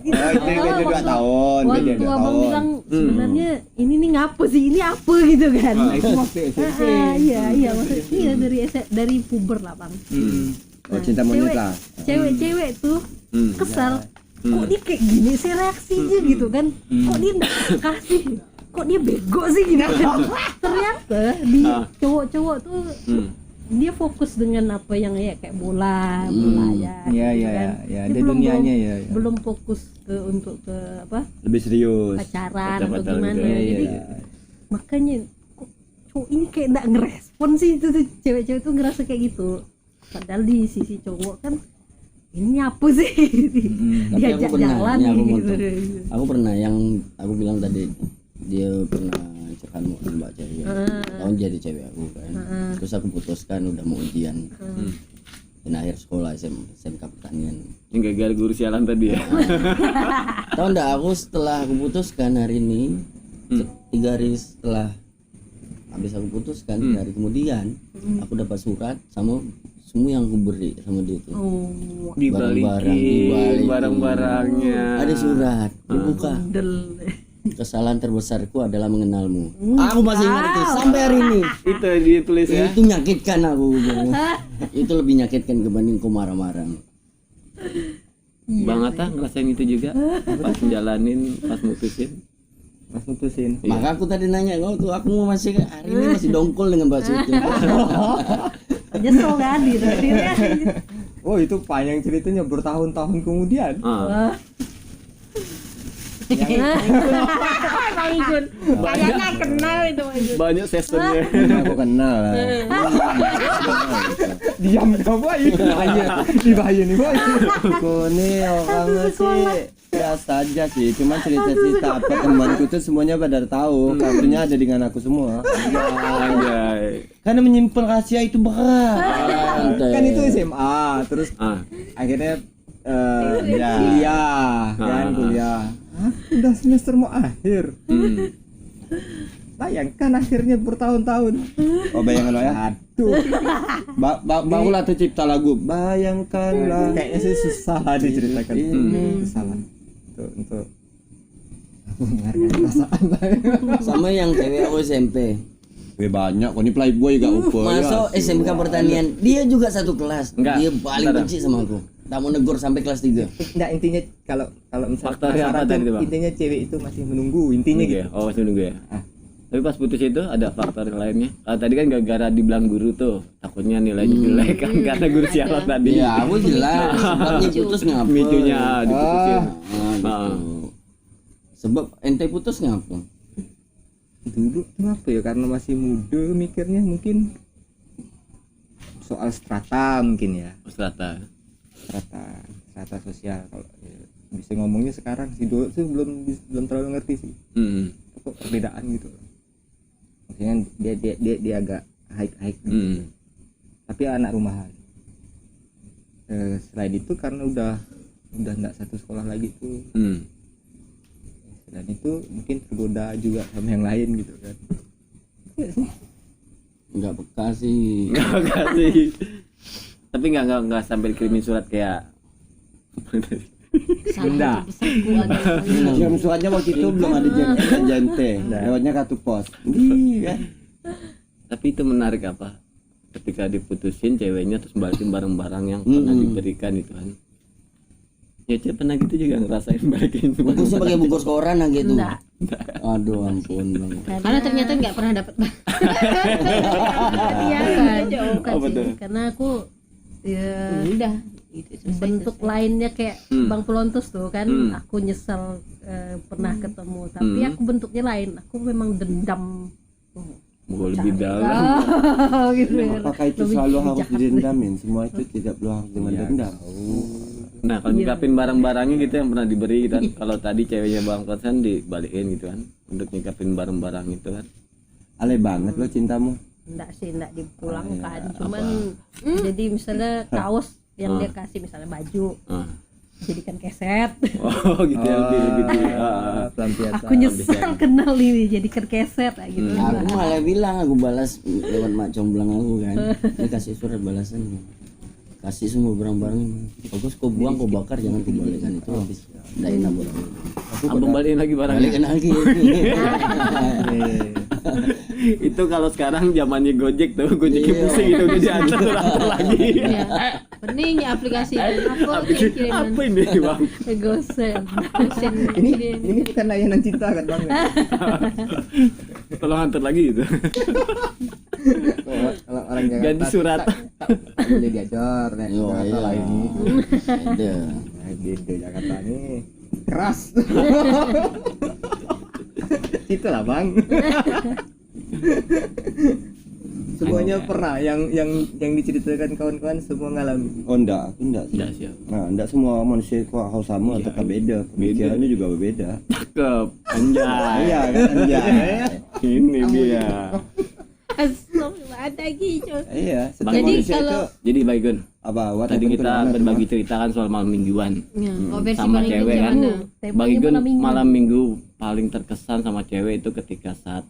Itu beda 2 tahun, beda Waktu 2 abang tahun. bilang sebenarnya ini nih ngapa sih, ini apa gitu kan. Nah, itu waktu SMP. Iya maksudnya dari puber lah bang. Oh, cinta monyet lah. Cewek-cewek tuh kesal. Kok dia kayak gini sih reaksinya gitu kan. Kok dia enggak kasih, kok dia bego sih gitu kan. Ternyata di cowok-cowok tuh dia fokus dengan apa yang ya kayak bola ya. Iya, gitu iya, kan. iya, Dia ada dunianya ya. belum fokus untuk ke apa Lebih serius. pacaran atau Pacar-pacaran gimana. gitu. Jadi makanya kok cowok ini kayak enggak ngerespon sih itu tuh, cewek-cewek tuh ngerasa kayak gitu. Padahal di sisi cowok kan ini apa sih? Tapi Diajak jalan ini aku gitu. Aku pernah yang aku bilang tadi, dia pernah cekan mau mbak cewek. Tahun jadi cewek aku kan. Terus aku putuskan udah mau ujian. Dan akhir sekolah SMK pertanian. Yang gagal guru sialan tadi ya. Tahu enggak, aku setelah aku putuskan hari ini 3 hari setelah habis aku putuskan 3 hari kemudian aku dapat surat sama semua yang aku beri sama dia itu. Dibalikin barang-barangnya. Ada surat, dibuka. Kesalahan terbesarku adalah mengenalmu. Aku masih ingat itu sampai hari ini. Itu ditulis ya. Itu menyakitkan aku. Itu lebih menyakitkan dibanding kau marah-marah. Bang Atta ngerasain itu juga pas menjalanin, pas mutusin. Maka aku tadi nanya kau tuh, aku masih hari ini masih dongkol dengan bahasa itu. Nyesel kan gitu. Oh, itu panjang ceritanya bertahun-tahun kemudian. Kayaknya kenal itu. Banyak sessionnya. Aku kenal lah. Diam enggak boy. Dibahaya nih boy. Aku nih orangnya sih biasa aja sih. Cuman cerita-cerita apa temanku tuh semuanya pada tahu. Kartunya ada dengan aku semua. Anjay. Karena menyimpan rahasia itu berat. Kan itu SMA, terus akhirnya kuliah, kan kuliah. Hah, udah semester mau akhir. Bayangkan akhirnya bertahun-tahun. Oh, bayangkan lo ya. Aduh, Bangunlah tercipta lagu. Bayangkanlah. kayaknya sih susah lah diceritakan. Susah lah untuk menghargai perasaan. Sama yang cewek aku SMP. Banyak kok ini playboy gak upo. Masuk SMK pertanian, dia juga satu kelas. Enggak. Dia paling benci sama aku. Tak mau negur sampai kelas 3. Nggak, intinya kalau misalnya Faktornya apa pasaran tadi tuh, tuh, Bang? intinya cewek itu masih menunggu intinya Nunggu gitu. ya? Oh, masih nunggu ya. Tapi pas putus itu ada faktor lainnya. Tadi kan gara-gara dibilang guru tuh, takutnya nilainya jelek kan karena guru sialan tadi. Iya, aku jelas. Sebabnya putus ngapa? Micunya diputusin. Gitu. Sebab ente putus ngapa? Dulu kenapa ya, karena masih muda mikirnya, mungkin soal strata mungkin ya, Strata. strata sosial. Kalau ya, bisa ngomongnya sekarang sih, dulu tuh belum terlalu ngerti sih apa perbedaan gitu. Maksudnya dia agak high gitu. Tapi anak rumahan. Selain itu karena udah nggak satu sekolah lagi tuh. Dan itu mungkin tergoda juga sama yang lain gitu kan. Iya sih. Enggak peka sih. Nggak kasih. Tapi nggak sampai kirimin surat kayak Benda. Yang suratnya waktu itu belum ada jente, lewatnya kartu pos. Iya. tapi itu menarik apa? Ketika diputusin ceweknya terus balikin barang-barang yang pernah diberikan itu kan. Ya Cek pernah gitu juga ngerasain balikin Bungkusnya pakai bungkus koran lah gitu. Enggak. Aduh ampun Bang. Karena ternyata nggak pernah dapat. Iya, bukan Apa sih. tuh? Karena aku ya Udah. Gitu, selesai, bentuk selesai. lainnya kayak Bang Pelontos tuh kan, aku nyesel pernah ketemu, tapi aku bentuknya lain. Aku memang dendam. Mau lebih dalam. Oh, gitu ya. Apakah itu Lebih selalu harus bijak. didendamin? Semua itu tidak perlu harus dengan dendam. Nah kalau nyikapin barang-barangnya gitu yang pernah diberi gitu kan. Kalau tadi ceweknya Bang Konsen dibalikin gitu kan untuk nyikapin barang-barang itu kan. Alay banget lo cintamu. Enggak sih, enggak dipulangkan. Cuman jadi misalnya kaos yang dia kasih, misalnya baju, Ah. jadikan keset. Oh gitu ya lebih Pelampiasan. Aku nyesal kenal ini jadikan keset kayak gitu. Aku malah bilang aku balas lewat mak comblang aku kan. Dia kasih surat balasannya. Kasih semua barang-barang. Bagus kau buang, kau bakar, jangan kau balikan itu habis. Enggak enak buat aku. Abang balikin lagi barangnya. Balikan lagi. Itu kalau sekarang zamannya Gojek tuh, Gojeknya pusing itu udah diantar tuh lagi. Iya. Pening ya aplikasi. Apa kiriman? Apa ini Bang? Gosen. Ini bukan layanan cinta kan Bang? Tolong antar lagi gitu. Kalau orang Jakarta Ganti surat. tak boleh diajar nih. Yo, Jakarta iya. lah ini. Ada. Nah, gitu Jakarta nih keras. Itulah Bang. Semuanya pernah yang diceritakan kawan-kawan semua ngalami. Oh enggak, aku enggak sih. Enggak siap. Nah, enggak semua manusia kok harus sama atau beda. Pemikirannya juga berbeda. Cakep. Anjay. Iya kan? Iya. Ini dia. Ada gitu. Iya, setiap Jadi manusia kalau- itu Jadi Baygun, apa? What tadi happened to kita the berbagi man? cerita kan soal malam mingguan Ya, oh, versi sama paling cewek kan. gimana? Temanya Baygun malam minggu. malam minggu paling terkesan sama cewek itu ketika saat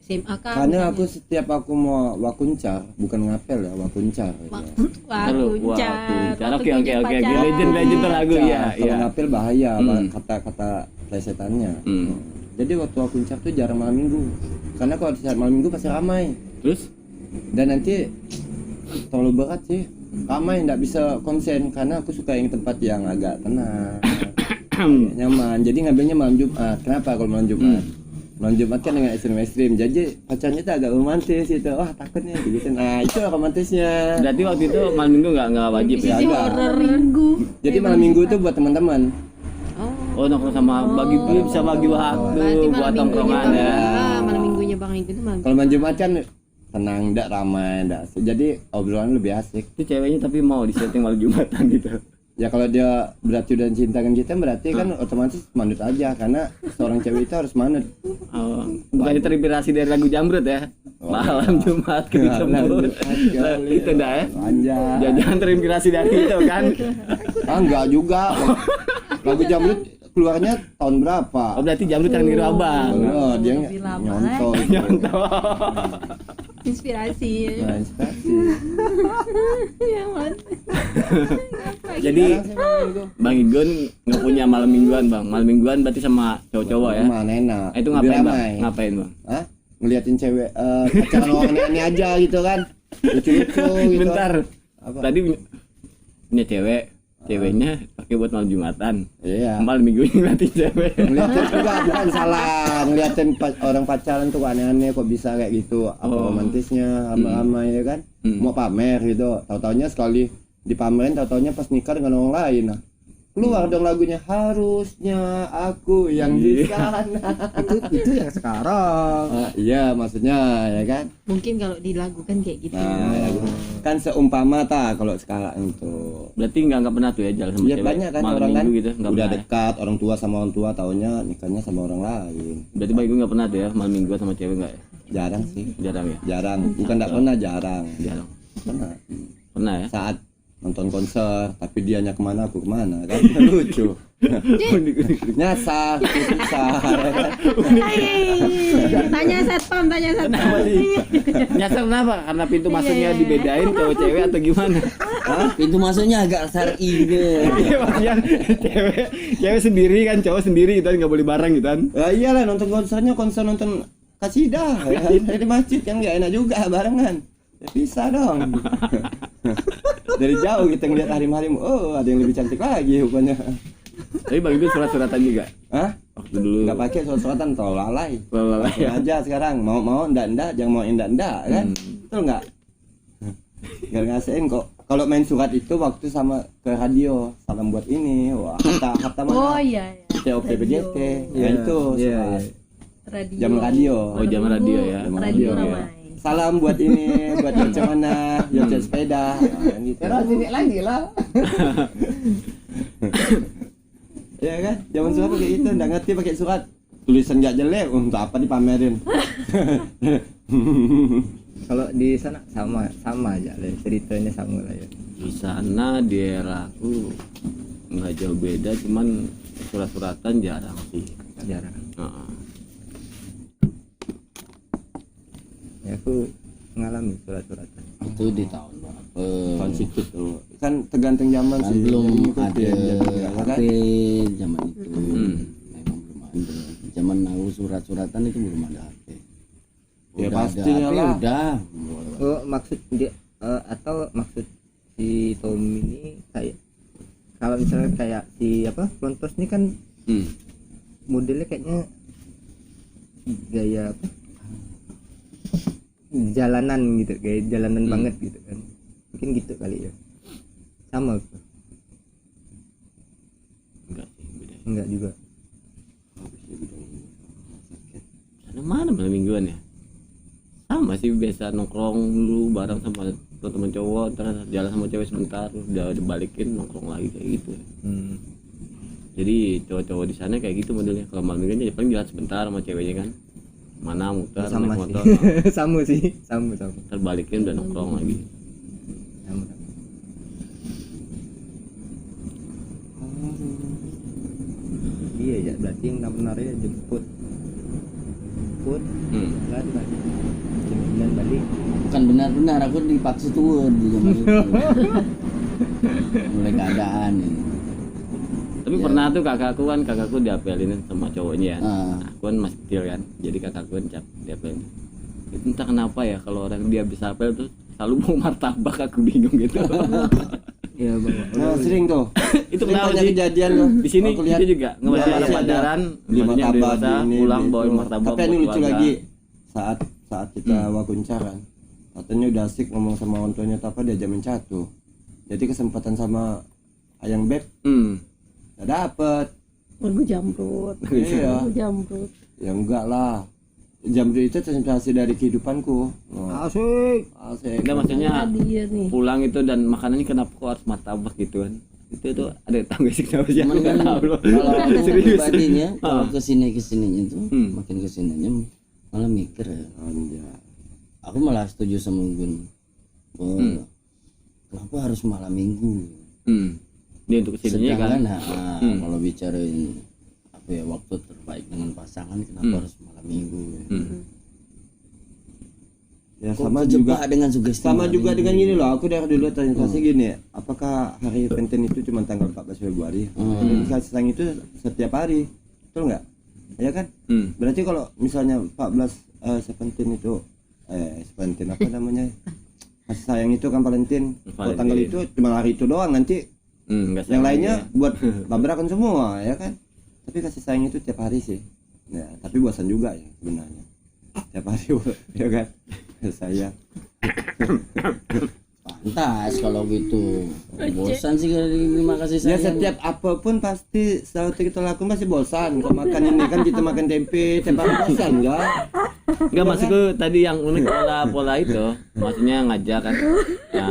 SMA kan. Karena aku setiap aku mau wakuncar, bukan ngapel ya, wakuncar. Wakuncar. Oke. Legend tuh lagu ya. Kalau Iya. ngapel bahaya, Hmm. kata-kata plesetannya. Hmm. Jadi waktu wakuncar tuh jarang malam minggu. Karena kalau di saat malam minggu pasti ramai. Terus Dan nanti terlalu berat sih. Ramai nggak bisa konsen karena aku suka yang tempat yang agak tenang, nyaman. Jadi ngambilnya malam Jumat. Kenapa kalau malam Jumat? Malam Jumat kan dengan ekstrim-ekstrim. Jadi pacarnya tuh agak romantis itu. Wah takutnya gitu. Nah itu romantisnya. berarti waktu itu malam minggu nggak wajib ya? Agak. Minggu. Jadi malam minggu itu buat teman-teman. Oh, Oh nongkrong sama bagi bisa bagi waktu berarti buat malam minggunya tongkrongan Bang. ya. Malam minggunya Bang itu malam. Kalau malam Jumat kan tenang, tidak ramai, tidak. Jadi obrolan lebih asik. Itu ceweknya tapi mau disetting malam Jumatan gitu. Ya kalau dia berarti dan cintakan kita berarti kan otomatis manut aja karena seorang cewek itu harus manut. Oh, bukannya terinspirasi dari lagu Jamrut ya? Malam Jumat ketika Malam jemput. Jumat, Itu enggak ya? Anjay. Jangan terinspirasi dari itu kan? Ah enggak juga. Lagu Jamrut keluarnya tahun berapa? Oh berarti Jamrut yang niru abang. Oh, dia lebih lama, nyontoh. Nyontoh. Inspirasi. Nah, inspirasi. Yang mana? Jadi Bang Igun nggak punya malam mingguan bang. Malam mingguan berarti sama cowok-cowok ya? Mana enak. Itu Lebih ngapain bang? ramai. Ngapain bang? Hah? Ngeliatin cewek pacaran orang aneh aja gitu kan. Lucu-lucu gitu. Bentar. Apa? Tadi punya ceweknya pakai buat malam Jumatan. Iya. Malam minggunya ngeliatin cewek. Ngeliatin juga bukan salah, ngeliatin orang pacaran tuh aneh-aneh kok bisa kayak gitu. Apa Oh. romantisnya ramai-ramai ya kan. Mau pamer gitu. Tahu-taunya sekali dipamerin, tahu-taunya pas nikah dengan orang lain. Nah, keluar dong lagunya harusnya aku yang di sana. itu yang sekarang. Iya maksudnya ya kan. Mungkin kalau dilakukan kayak gitu. Nah, kan seumpama kalau sekarang itu. Berarti nggak pernah tuh ya jalan sama Ya cewek banyak kan malam orang kan minggu gitu. Nggak udah pernah ya? dekat orang tua sama orang tua taunya nikahnya sama orang lain. Berarti Bang Igun nggak pernah tuh ya malam minggu sama cewek nggak ya? Jarang sih. Jarang ya? Jarang. Bukan enggak pernah jarang. Jarang. Pernah. Pernah ya? Saat nonton konser tapi dianya kemana aku kemana kan lucu. Nyasar susah ya kan? Tanya satpam. Kenapa sih? Nyasar kenapa? Karena pintu masuknya dibedain cowok cewek atau gimana? Hah? Pintu masuknya agak syar'i gitu. Iya maksudnya cewek sendiri kan, cowok sendiri gitu kan, nggak boleh bareng gitu kan. Ya iyalah nonton konsernya konser nonton kasidah ya kan? Dari masjid kan nggak enak juga barengan. Ya bisa dong. Dari jauh kita ngeliat harim-harim, oh ada yang lebih cantik lagi rupanya. Tapi bang itu surat-suratan juga. Hah? Waktu dulu. Nggak pakai surat-suratan tol lalai. Lalai, Langsung ya. aja sekarang mau ndak jangan mau ndak kan. Betul nggak? Nggak ngasihin kok. Kalau main surat itu waktu sama ke radio, salam buat ini, wah harta mana? Oh iya. TOP BJT, ya itu surat. Radio. Jam radio. Oh jam radio ya. Jam Radio radio, ramai. Salam buat ini, buat Yoce mana, Yoce sepeda, nah, gitu. Ini lagi lah. Ya kan, zaman surat kayak gitu, nggak ngerti pakai surat, tulisan nggak jelek, untuk apa dipamerin? Kalau di sana sama aja lah, ceritanya sama lah ya. Di sana di era aku nggak jauh beda, cuman surat-suratan jarang sih. Jarang. Heeh. Ya aku ngalami surat-suratan. Itu di tahun berapa? Tahun situ tuh, kan tergantung zaman Kan sih. belum Jadi ngikutin ada zaman, ya HP kan? zaman itu. Memang belum ada. Zaman aku surat-suratan itu belum ada HP. Ya, Udah pastinya ada HP, lah. udah. Oh maksud dia atau maksud si Tommy ini kayak kalau misalnya kayak si apa Klontos ini kan modelnya kayaknya gaya apa jalanan gitu, gaya jalanan banget gitu kan, mungkin gitu kali ya. Sama aku. Enggak sih beda. Enggak juga. Sana mana malam mingguan ya? Sama sih, biasa nongkrong dulu bareng sama teman cowok, terus jalan sama cewek sebentar, udah dibalikin nongkrong lagi kayak gitu. Jadi cowok-cowok di sana kayak gitu modelnya. Kalau malam mingguan ya paling jalan sebentar sama ceweknya kan, mana muter Sama naik sih. motor, sama sih, sama. terbalikin udah nongkrong lagi. Sama. Iya ya, berarti yang benarnya jemput jalan balik jam 9 balik. Bukan benar-benar aku dipaksa turun di zaman itu. Mulai keadaan ini. Tapi pernah tuh kakakku diapelin sama cowoknya ya. Ah. Aku kan masih kecil kan, jadi kakakku kan diapelin. Itu entah kenapa ya, kalau orang dia bisa apel tuh selalu mau martabak, aku bingung gitu. Iya bang. Nah, sering tuh. Itu Sering kenapa banyak sih? kejadian loh. Di sini Aku lihat itu juga ngebaca Iya, pelajaran, beli maksudnya martabak dewasa, ini, pulang beli bawain itu. martabak. Tapi yang buat lucu keluarga. lagi saat kita wawancara, katanya udah asik ngomong sama orang tuanya apa dia jamin catur. Jadi kesempatan sama ayang beb nggak dapet. Gue jamrut. Iya. Gue jamrut. Ya enggak lah. Jam itu sensasi dari kehidupanku. Oh, Asik. asik. Enggak, maksudnya Dia nih. pulang itu dan makanannya kenapa kok harus martabak gitu kan? Itu tuh ada tahu gak sih kenapa sih? Cuman Aku kan nggak tahu loh. kalau aku Serius. pribadinya kalau Ah. kesininya tuh makin kesininya malah mikir ya. Anjay. Aku malah setuju sama Gun. Oh, kenapa harus malam minggu? Ini untuk kesininya kan. Sedangkan kalau bicara ini, apa ya, waktu terbaik dengan pasangan, kenapa harus malam minggu? Ya Kok sama kejebak juga dengan sugesti sama malam juga minggu? dengan gini loh. Aku dari dulu tanya gini, apakah hari Valentine itu cuma tanggal 14 Februari? Dan kasih sayang itu setiap hari, betul nggak? Ya kan? Berarti kalau misalnya 14 Valentine itu Valentine apa namanya? Kasih sayang itu kan Valentine. Kalau tanggal itu cuma hari itu doang, nanti Enggak yang lainnya buat tabrakan semua, ya kan? Tapi kasih sayang itu tiap hari sih. Ya, tapi bosan juga ya sebenarnya. Tiap hari ya kan? Saya Pantas kalau gitu. Bosan sih kalau terima kasih ya sayang. setiap apapun pasti selalu kita lakukan pasti bosan. Kalau makan ini kan kita makan tempe tiap hari bosan ya. Enggak, maksudku tadi yang unik pola itu, maksudnya ngajak kan ya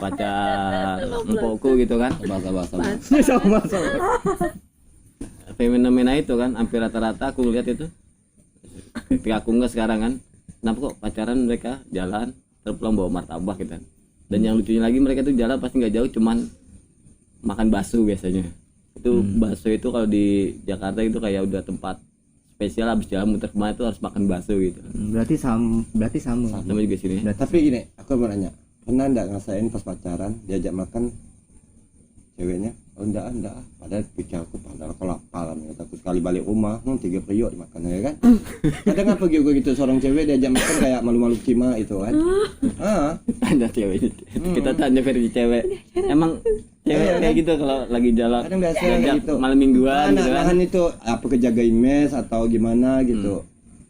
pacar empokku gitu kan. Bahasa-bahasa. Sama. Fenomena itu kan hampir rata-rata aku lihat itu. Ketika aku enggak sekarang kan, kenapa kok pacaran mereka jalan terus pulang bawa martabak gitu kan. Dan yang lucunya lagi mereka tuh jalan pasti nggak jauh, cuman makan bakso biasanya. Itu bakso itu kalau di Jakarta itu kayak udah tempat spesial, habis jalan muter kemana itu harus makan bakso gitu. Berarti sama. Sama juga sini. Tapi gini, aku mau nanya, pernah nggak ngerasain pas pacaran diajak makan ceweknya? Oh enggak, padahal pikir aku padahal kelaparan, takut sekali balik rumah, 3 periuk dimakan ya kan. Kadang apa gitu seorang cewek diajak makan kayak malu-malu cima itu kan. Ada cewek. Kita tanya versi cewek. Emang cewek kayak gitu kalau lagi jalan. Kadang biasa diajak gitu. malam mingguan gitu kan. Nahan itu apa kejagain mes atau gimana gitu.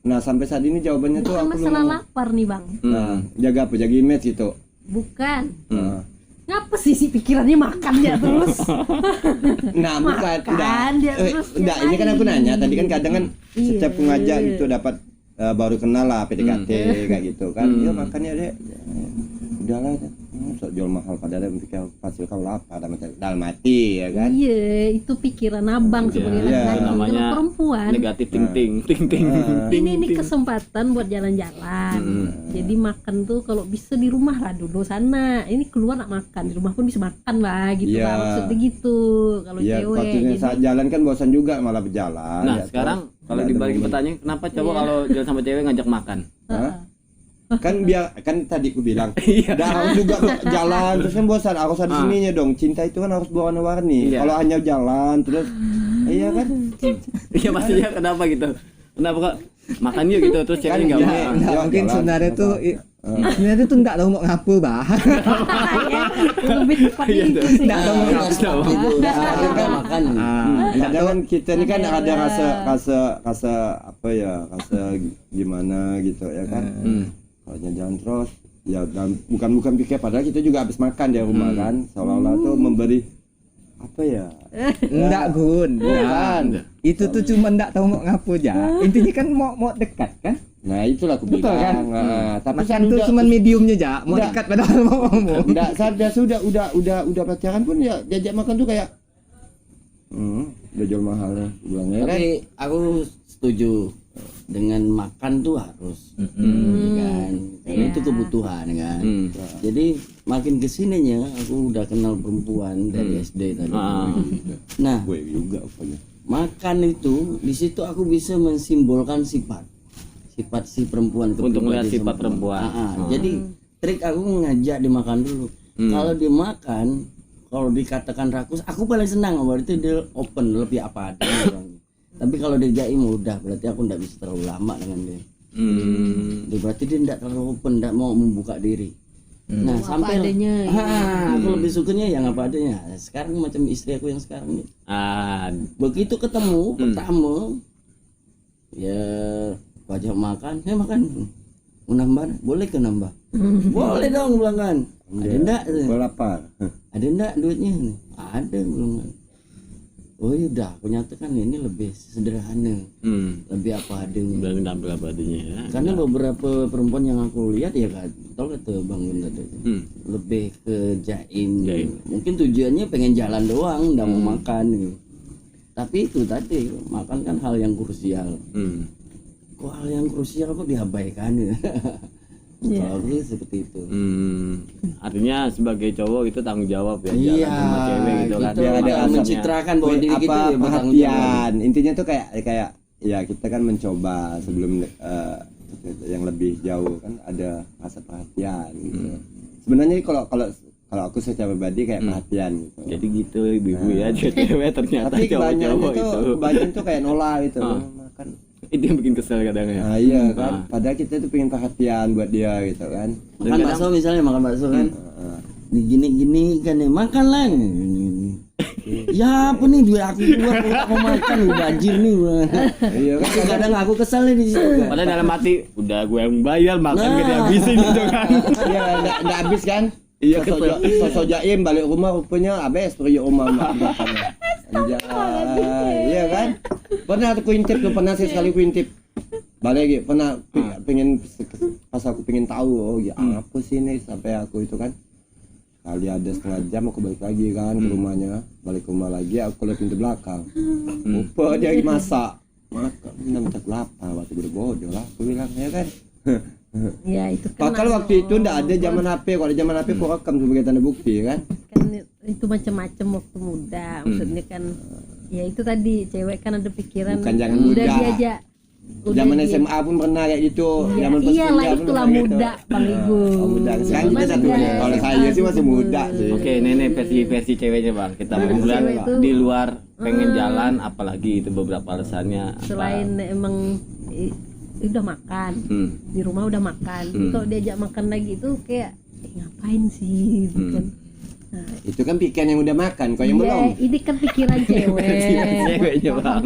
Nah, sampai saat ini jawabannya tuh Bukan aku masalah belum. lapar nih bang, Nah, jaga apa? Jaga image gitu. bukan. Nah, Ngapa sih pikirannya makan dia terus? Nah, bukan, Makan dia terus enggak, tiap ini kan aku hari. nanya tadi kan kadang kan Iya. setiap ngajak gitu dapat baru kenal lah PDKT kayak gitu kan. Ya makannya deh. Udahlah, sok jual mahal padahal pikir pasti kau lapar dalam hati ya kan. Iya, itu pikiran abang sebagai Iya, laki-laki. Kalau namanya perempuan, Negatif ting. ini kesempatan buat jalan-jalan. Jadi makan tuh kalau bisa di rumah lah dulu sana. Ini keluar nak makan, di rumah pun bisa makan lah gitu Iya. lah. Maksudnya gitu. Kalau Iya, cewek. waktunya Jadi saat jalan kan bosan juga malah berjalan. Nah, ya, sekarang toh. kalau Nggak ada dibalik momen. pertanyaan, kenapa cowok kalau jalan sama cewek ngajak makan? Hah? Kan biar kan tadi aku bilang Iya. dah harus juga jalan terus kan bosan harus ada sininya dong, cinta itu kan harus berwarna-warni. Iya. Kalau hanya jalan terus iya kan Iya maksudnya kenapa gitu? Kenapa kok makan yuk gitu terus cewek nggak iya. mau? Enggak, Ya, mungkin jalan. sebenarnya tuh sebenarnya tuh enggak tahu mau ngapa, Bah. lebih tepat Iya, itu tuh. sih. Enggak tahu mau ngapa. Itu kadang kan makan. kadang kan kita ini kan ada rasa apa ya, rasa gimana gitu ya kan. Kalau jalan terus ya dan bukan pikir padahal kita juga habis makan di rumah kan, seolah-olah tuh memberi apa ya. Enggak, Gun. Bukan. Itu tuh cuma enggak tahu mau ngapa aja. Intinya kan mau dekat kan? Nah, itulah aku Betul, bilang. kan? Nah, tapi Makan tuh cuma mediumnya aja, mau Enggak. dekat padahal mau ngomong. enggak sadar udah pacaran pun ya diajak makan tuh kayak udah jual mahal ya bilangnya kan. Tapi aku setuju dengan makan tuh harus, kan? Karena itu kebutuhan kan. Jadi makin kesininya aku udah kenal perempuan dari SD tadi. Nah, Gue juga apanya. makan itu di situ aku bisa mensimbolkan sifat si perempuan ke Untuk melihat pribadi sifat sama perempuan. Jadi trik aku ngajak dimakan dulu. Kalau dimakan, kalau dikatakan rakus, aku paling senang berarti dia open lebih apa adanya orangnya. Tapi kalau dia jaim udah berarti aku ndak bisa terlalu lama dengan dia. Dia berarti dia ndak terlalu open, ndak mau membuka diri. Nah, Apa sampai adanya, aku lebih sukanya yang apa adanya. Sekarang macam istri aku yang sekarang nih. Begitu ketemu pertama, ya wajah makan, makan. Mau nambah? Boleh ke nambah? Boleh dong bilang kan. Ada enggak? Gue lapar. Ada enggak duitnya? Ada bilang kan. Oh ya udah, aku nyatakan ini lebih sederhana, lebih apa adanya. Udah tampil apa adanya ya. Karena beberapa perempuan yang aku lihat ya kan, tau kata Bang Gun tadi, lebih ke jaim. Mungkin tujuannya pengen jalan doang, nggak mau makan gitu. Tapi itu tadi makan kan hal yang krusial. Kok hal yang krusial kok diabaikan ya? Kalau aku seperti itu. Artinya sebagai cowok itu tanggung jawab ya, Iya, jalan sama cewek gitu kan. gitu. Biar ada Bakal asapnya. mencitrakan bahwa diri kita apa ya bertanggung jawab. perhatian. Intinya tuh kayak ya kita kan mencoba sebelum yang lebih jauh kan ada rasa perhatian gitu. Sebenarnya kalau aku secara pribadi kayak perhatian gitu. Jadi gitu ibu ya, cewek ternyata Tapi cowok-cowok itu. kebanyakan tuh kayak nolak gitu. Makan. Itu yang bikin kesel kadang ya. Nah, iya kan. Padahal kita tuh pengen perhatian buat dia gitu kan. Makan bakso misalnya, makan bakso kan. Gini kan nih, makan lah. Ya apa nih duit aku keluar aku mau makan nih banjir nih. Iya kan. Kadang aku kesel nih di situ. Kan? Padahal dalam hati udah gue yang bayar, makan gak dihabisin gitu kan. Iya, enggak habis kan? Iya, Sosok jaim balik rumah rupanya habis periuk rumah mak. Anjay. Iya kan? Pernah aku intip tuh, pernah sekali aku intip. Balik lagi, pernah pengen pas aku pengen tahu oh ya apa sih ini sampai aku itu kan. Kali ada setengah jam aku balik lagi kan ke rumahnya, balik ke rumah lagi aku lihat pintu belakang. Lupa dia lagi masak. Minta kelapa, waktu gue bodoh lah, aku bilang ya kan. Ya itu kan. Padahal waktu itu ndak ada zaman HP. Kalau ada zaman HP kok rekam sebagai tanda bukti kan. Kan itu macam-macam waktu muda. Maksudnya kan ya itu tadi cewek kan ada pikiran Bukan jangan udah muda. diajak. Zaman SMA pun pernah kayak gitu. Zaman pas Iyalah kuliah pun itulah pernah gitu. muda Bang Igu. Oh, muda. Sekarang kita Masih satu muda. Kalau saya sih masih muda sih. Oke, ini versi ceweknya bang. Kita Versi bulan cewek itu- di luar pengen jalan, apalagi itu beberapa alasannya. apa. Selain emang udah makan, di rumah udah makan. Kalau diajak makan lagi itu kayak ngapain sih gitu kan. Nah, Itu kan pikiran yang udah makan, kau yang belum. ini kan pikiran cewek. Ceweknya bang.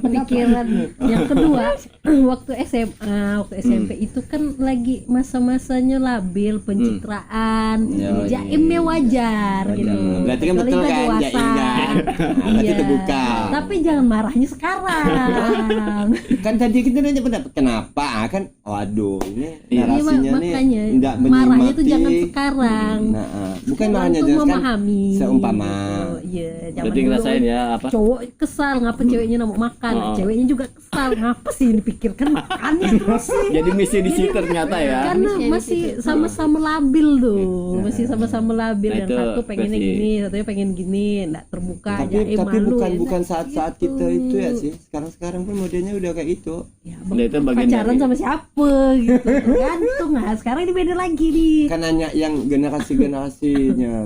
Pikiran yang kedua waktu SMA, waktu SMP itu kan lagi masa-masanya labil, pencitraan, jaimnya wajar gitu. Berarti kan Kecuali betul udah kan, dewasa. jaim kan? Berarti Iya. terbuka. Tapi jangan marahnya sekarang. Kan tadi kita nanya pendapat kenapa kan? Waduh, ini Iya, narasinya nih makanya enggak marahnya tuh menyemati. jangan sekarang. Nah, bukan Sekarang marahnya tuh jelas kan memahami. seumpama. Gitu. Iya, zaman Berarti dulu ngerasain ya apa? cowok kesal ngapa ceweknya nggak mau makan, ceweknya juga kesal ngapa sih dipikirkan makannya terus sih. Jadi misi di situ ternyata ya. Karena masih sama-sama labil tuh, masih sama-sama labil. Nah, Yang itu satu pengennya versi- gini, satunya pengen gini, nggak terbuka, Tapi jaim malu. bukan ya, bukan nah, saat-saat gitu. kita itu ya sih. Sekarang pun modelnya udah kayak itu. Ya, Nah, itu bagian pacaran dari- sama siapa gitu, tergantung. Nah sekarang ini beda lagi nih. Kan hanya yang generasi-generasinya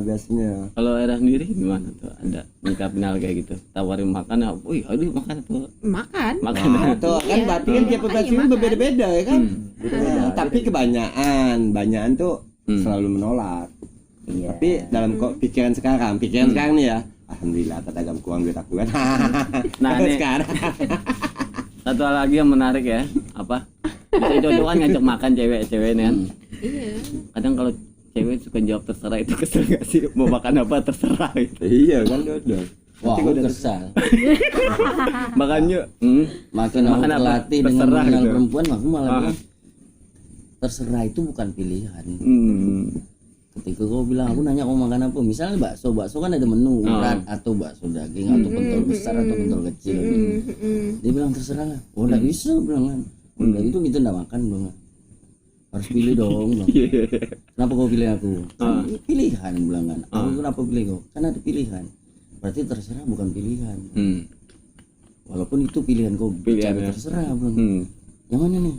biasanya. Kalau era sendiri gimana tuh? Ada nyikapin hal kayak gitu? Tawarin makan, wih, aduh makan tuh. Makan. Makan. Nah, tuh kan berarti kan tiap populasi Makanya berbeda-beda ya kan? Beda-beda. Tapi kebanyakan tuh selalu menolak. Tapi dalam kok pikiran sekarang nih ya, alhamdulillah tetagam kurang duit aku kan. Nah, Kalau ini- sekarang Satu hal lagi yang menarik ya, apa? Itu kan ngajak makan cewek-cewek nih kan. Iya. Kadang kalau cewek suka jawab terserah, itu kesel gak sih? Mau makan apa terserah gitu. iya kan dodol. Wah, aku kesal. Makanya, Makin aku Makan apa? terlatih dengan Terserah mengenal gitu. perempuan, aku malah bilang terserah itu bukan pilihan. Ketika kau bilang aku nanya kau makan apa, misalnya bakso kan ada menu urat atau bakso daging atau pentol besar atau pentol kecil. Dia bilang terserah lah. Oh nggak bisa bilang kan. Udah itu kita nggak makan bilang. Harus pilih dong. Bilang. Kenapa kau pilih aku? Kan pilihan bilang kan. Aku kenapa pilih kau? Kan ada pilihan. Berarti terserah bukan pilihan. Walaupun itu pilihan kau bicara Pilihannya. terserah bilang. Yang mana nih?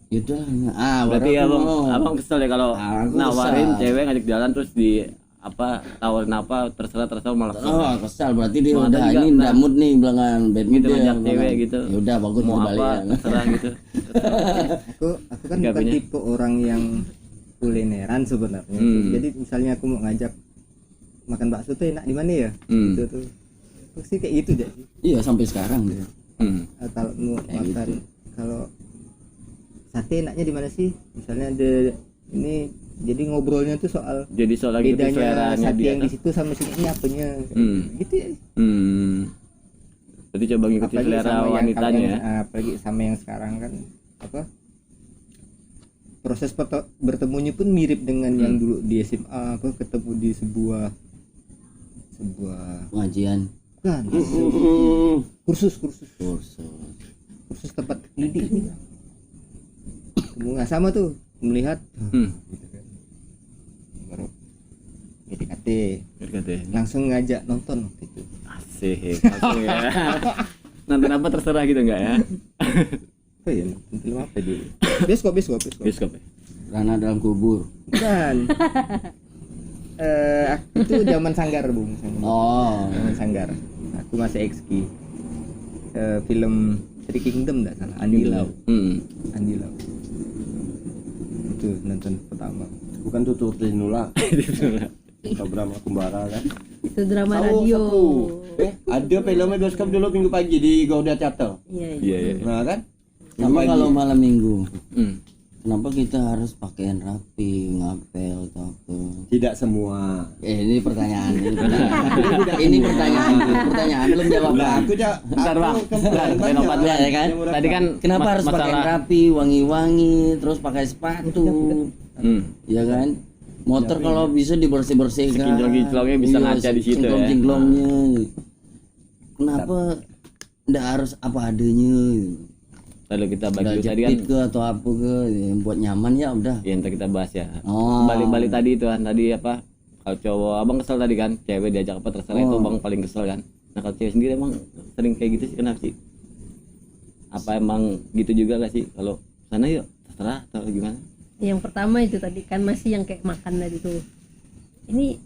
Yaudah lah. berarti baru aku mau. abang kesel ya kalau Aku nawarin kesal. cewek ngajak jalan terus di apa tawarin apa terserah malah Oh kesal berarti dia Mau udah ada juga, ini nah. nggak mood nih bilangan bad mood Gitu, dia ngajak bilangan. cewek gitu. Ya udah bagus mau kembali apa ya. terserah gitu. Aku kan bukan Sikapnya. tipe orang yang kulineran sebenarnya. Jadi misalnya aku mau ngajak makan bakso tuh enak di mana ya? Gitu tuh. Pasti kayak gitu jadi. Iya sampai sekarang dia. Kalau mau Kayak makan gitu. kalau sate enaknya di mana sih? Misalnya ada ini jadi ngobrolnya tuh soal Jadi soal lagi bedanya seleranya sate dia yang di tuh. situ sama sini ini apanya. Gitu ya. Jadi coba ngikutin Apalagi selera sama yang wanitanya ya. apalagi sama yang sekarang kan apa proses bertemunya pun mirip dengan yang dulu di SMA apa ketemu di sebuah Pengajian kan kursus tempat pendidik ketemu nggak sama tuh melihat gitu kan baru PDKT PDKT. langsung ngajak nonton waktu itu. Asik, langsung ya. Nonton apa terserah gitu enggak ya? Apa ya nonton film apa dulu bioskop Bioskop ya. Rana dalam kubur. kan itu zaman Sanggar Bung. Oh Zaman Sanggar aku masih exki film Three Kingdom enggak salah Andi Lau itu nonton pertama Bukan tutur Trinula. Program Kumbara kan. Itu drama radio. Ada filmnya bioskop dulu minggu pagi di Gauda Theater. Iya. Iya iya. Nah kan? sama kalau malam minggu Hmm. kenapa kita harus pakaian rapi ngapel atau apa? Tidak semua. Ini pertanyaan ini pertanyaan belum jawab Nah, Bang. Bentar bang, pendapat dulu ya kan. Tadi kan Kenapa harus pakai masalah. rapi, wangi-wangi, terus pakai sepatu, ya kan? Motor kalau bisa dibersih-bersihkan. Kinclong-kinclongnya bisa ngaca di situ ya. Kinclong-kinclongnya. Kenapa ndak harus apa adanya? Lalu kita udah bagi tadi kan jepit ke atau apa ke yang buat nyaman ya udah. yang tadi kita bahas ya. Oh. Balik-balik tadi itu kan tadi apa? Kalau cowok abang kesel tadi kan, cewek diajak apa terserah itu bang paling kesel kan. Nah kalau cewek sendiri emang sering kayak gitu sih kenapa sih? Apa emang gitu juga gak sih? Kalau sana yuk terserah atau gimana? Yang pertama itu tadi kan masih yang kayak makan tadi tuh. Ini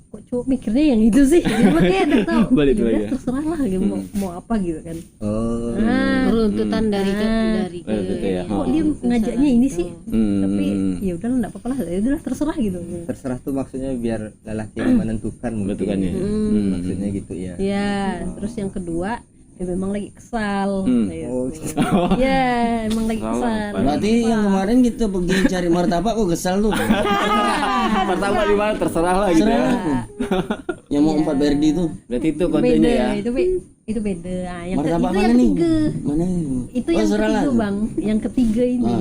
kok cowok mikirnya yang itu sih, gitu kayak udah tahu. Balik Ya lagi udah, ya. terserah lah gitu, mau apa gitu kan. Oh. Beruntutan dari ke Gitu ya. Kok dia ngajaknya ini sih? Tapi Hmm. ya udah enggak apa-apa lah, ya udah terserah gitu. Terserah tuh maksudnya biar lelaki yang menentukan mungkin. Betul kan ya. Maksudnya gitu ya. Ya, terus yang kedua ya memang lagi kesal. Ya, Oh, ya emang lagi kesal. Berarti yang kemarin kita pergi cari martabak kok kesal tuh. Pertama di mana terserah lah gitu ya. Serah aku. Yang mau 4 Berdi tuh. Berarti itu kodenya ya. Itu beda. Nah, yang Martabak itu mana yang nih? ketiga. Mana itu? Itu Oh, yang serah ketiga lah. bang, yang ketiga ini.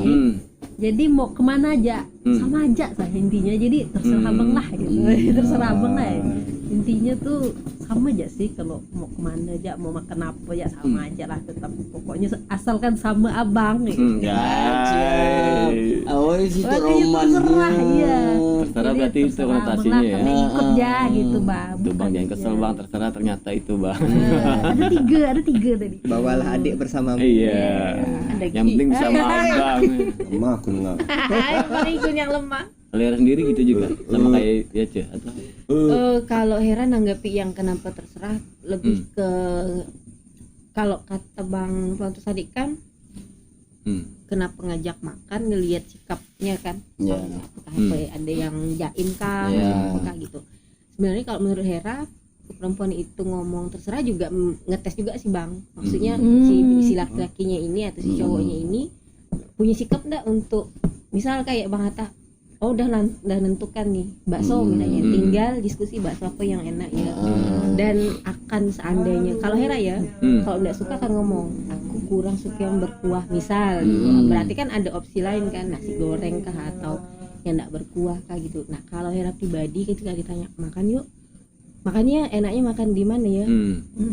Jadi mau kemana aja, sama aja saya intinya. Jadi terserah abang lah gitu. Terserah abang lah. Intinya tuh sama aja sih, kalau mau kemana aja, mau makan apa ya sama aja lah. Tetap pokoknya asalkan sama abang. Gitu. Ya. Oh, itu Berarti roman. terserah ya. Terserah Jadi berarti itu terserah konotasinya abang lah, ya. karena ikut ya gitu bang. Tuh bang Bukan jangan kesel dia. bang, terserah ternyata itu bang. Ada tiga tadi. bawalah adik bersamamu. Iya. Yang penting sama abang. Sama aku enggak. paling ikut yang lemah. Kalau Hera sendiri gitu juga sama kayak ya Ce atau Kalau Hera nanggapi yang kenapa terserah lebih ke kalau kata Bang Pontus tadi kan kenapa ngajak makan ngelihat sikapnya kan. Ya. Apakah apa ya, ada yang jaim kah Ya. apakah gitu. Sebenarnya kalau menurut Hera perempuan itu ngomong terserah juga ngetes juga sih Bang. Maksudnya si laki-lakinya ini atau si cowoknya ini punya sikap enggak untuk misal kayak Bang Hatta, oh udah nentukan nih bakso misalnya, tinggal diskusi bakso apa yang enak ya. Dan akan seandainya kalau Hera ya kalau enggak suka kan ngomong aku kurang suka yang berkuah misal gitu. Berarti kan ada opsi lain kan, nasi goreng kah atau yang enggak berkuah kah gitu. Nah kalau Hera pribadi ketika ditanya makan yuk, makanya enaknya makan di mana ya,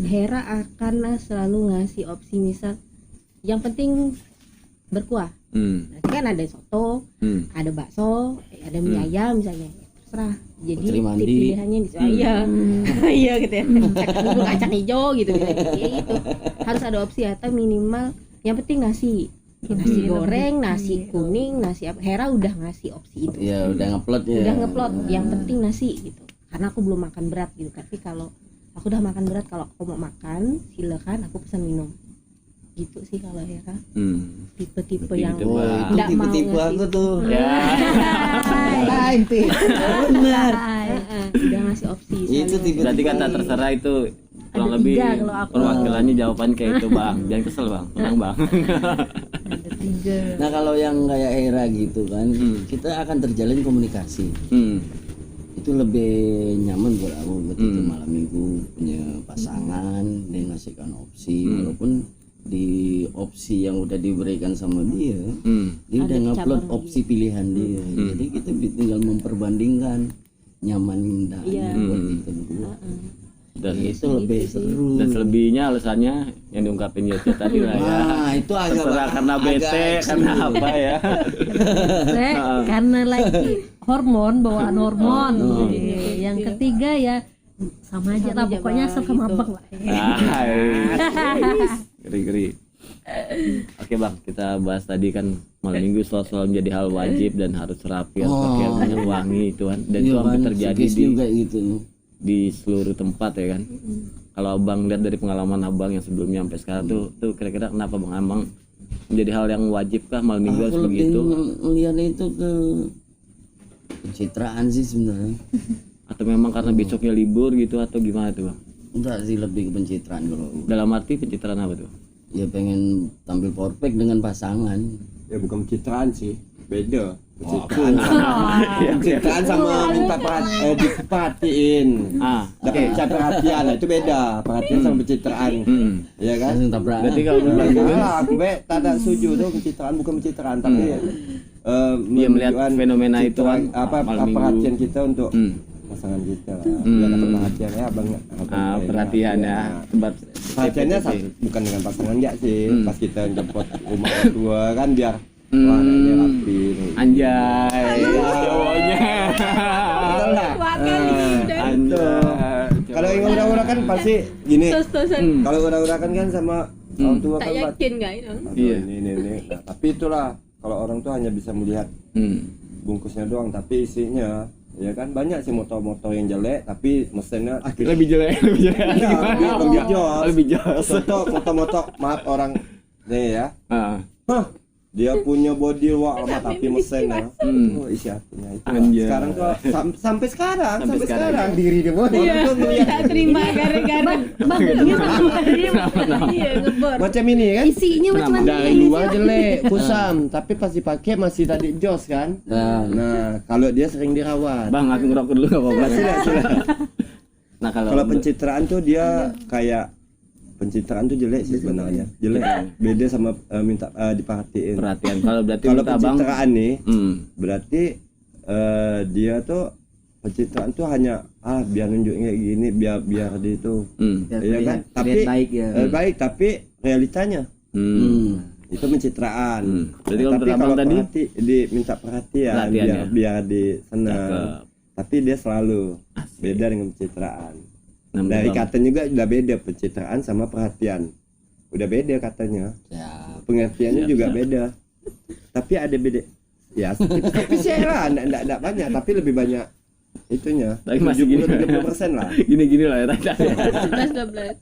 Hera akan selalu ngasih opsi misal yang penting berkuah. Nanti kan ada soto, ada bakso, ada mie ayam misalnya, terserah. Jadi Putri mandi. pilihannya di saya, iya gitu ya, kacang hijau gitu, ya gitu. Harus ada opsi atau minimal yang penting nasi goreng, nasi kuning, nasi apa. Hera udah ngasih opsi itu. Ya udah ngeplot ya. Udah ngeplot, yang penting nasi gitu. Karena aku belum makan berat gitu. Tapi kalau aku udah makan berat, kalau aku mau makan silakan, aku pesan minum. Gitu sih kalau Hera. Tipe-tipe yang Gitu, Oh, Bang. itu nggak mau tipe-tipe ngasih. aku tuh. ya. Benar. Udah ngasih opsi. Itu selalu. tipe Berarti kata terserah itu kurang Ada lebih tiga kalau aku. perwakilannya jawaban kayak itu bang. Jangan kesel bang, tenang bang. Ada tiga. Nah kalau yang kayak Hera gitu kan, kita akan terjalin komunikasi. Itu lebih nyaman buat aku ketika malam minggu punya pasangan, dia ngasihkan opsi, walaupun di opsi yang udah diberikan sama dia, dia udah ngupload opsi pilihan dia. Jadi kita tinggal memperbandingkan nyaman enggak buat kita berdua. Dan Itu lebih seru. dan selebihnya alasannya yang diungkapin Yoce tadi lah ya. Nah, itu agak Terserah karena bete, agak karena ekstrim. apa ya. Karena lagi hormon, bawaan hormon. Yang ketiga ya sama aja lah, pokoknya asal sama abang lah. Geri. Oke bang, kita bahas tadi kan malam minggu selalu menjadi hal wajib dan harus rapi, harus pakai minyak wangi itu kan. Dan itu Iya hampir kan, terjadi sugesti juga gitu. di seluruh tempat ya kan. Kalau abang lihat dari pengalaman abang yang sebelumnya sampai sekarang tuh kira-kira kenapa bang emang menjadi hal yang wajib kah malam minggu harus Aku lebih begitu? melihat itu ke pencitraan sih sebenarnya. Atau memang karena besoknya libur gitu atau gimana tuh bang? Enggak sih, lebih ke pencitraan kalau aku. Dalam arti pencitraan apa tuh? Ya pengen tampil perfect dengan pasangan. Ya bukan pencitraan sih, beda. Pencitraan pencitraan sama minta diperhatiin. Dapat perhatian itu beda. Perhatian sama pencitraan. Ya kan? Langsung tabrakan. Berarti kalau bang Salah, aku tak ada setuju tuh pencitraan bukan pencitraan tapi Iya, melihat menunjukkan fenomena itu kan apa malam minggu. perhatian kita untuk pasangan kita biar dapat perhatian ya abang. Perhatian ya, tempat Perhatiannya bukan dengan pasangan ya sih, pas kita jemput rumah orang tua kan biar wah anaknya rapi nih. Anjay, cowoknya. Betul nggak? Anjay. Kalau yang udah kan pasti gini. Tos-tosan Kalau udah kan sama orang tua tak kan yakin nggak itu? Iya. ini. Nah, tapi itulah kalau orang tua hanya bisa melihat bungkusnya doang, tapi isinya ya kan banyak sih motor-motor yang jelek tapi mesinnya Lebih jelek. Lebih jos. Contoh motor-motor maaf orang nih ya. Dia punya body wah lama tapi mesinnya isi hatinya itu. Anjay. Sekarang tuh sampai sekarang diri dia mau Iya, tidak terima gara-gara Bang, iya ngebor. macam ini kan. isinya macam mana? Dari luar jelek, kusam, tapi pas dipakai masih tadi jos kan. Nah, kalau dia sering dirawat. Bang, aku ngerokok dulu enggak apa-apa. Sila. Nah, Kalau pencitraan tuh dia kayak pencitraan tuh jelek sih sebenarnya. Jelek. Beda sama minta diperhatiin. perhatian. Kalau berarti Kalau menurut Abang, pencitraan nih, berarti dia tuh pencitraan tuh hanya biar nunjukin kayak gini, biar dia itu. Iya kan? Tapi baik ya. baik tapi realitanya itu pencitraan. Berarti kalau Tapi menurut Abang tadi diminta perhatian Perhatiannya. biar di senang. Cakep. Tapi dia selalu beda dengan pencitraan. Nah, menurut Dari Abang, kata juga udah beda pencitraan sama perhatian. Udah beda katanya. Pengertiannya juga beda. Tapi ada beda. Ya, tapi sih lah, enggak banyak, tapi lebih banyak itunya. Tapi masih gini. 70% lah. Gini-gini lah ya tadi. 11-12.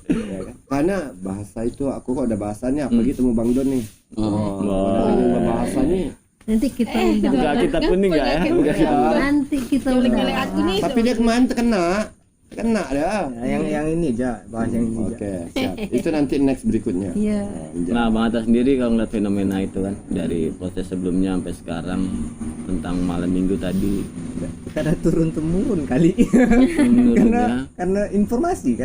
Ya kan? Karena bahasa itu aku kok ada bahasanya, apalagi temu Bang Don nih. Ada bahasanya. Nanti kita undang. Enggak, kita pun nih enggak ya. Enggak kita. Nanti kita undang. Jelek aku nih. Tapi dia kemarin kena dah. yang ini aja bahas yang ini aja. Oke, siap. Itu nanti next berikutnya. Iya. Nah, Bang Atta sendiri kalau ngeliat fenomena itu kan dari proses sebelumnya sampai sekarang tentang malam minggu tadi, Karena turun temurun kali. menurutnya karena informasi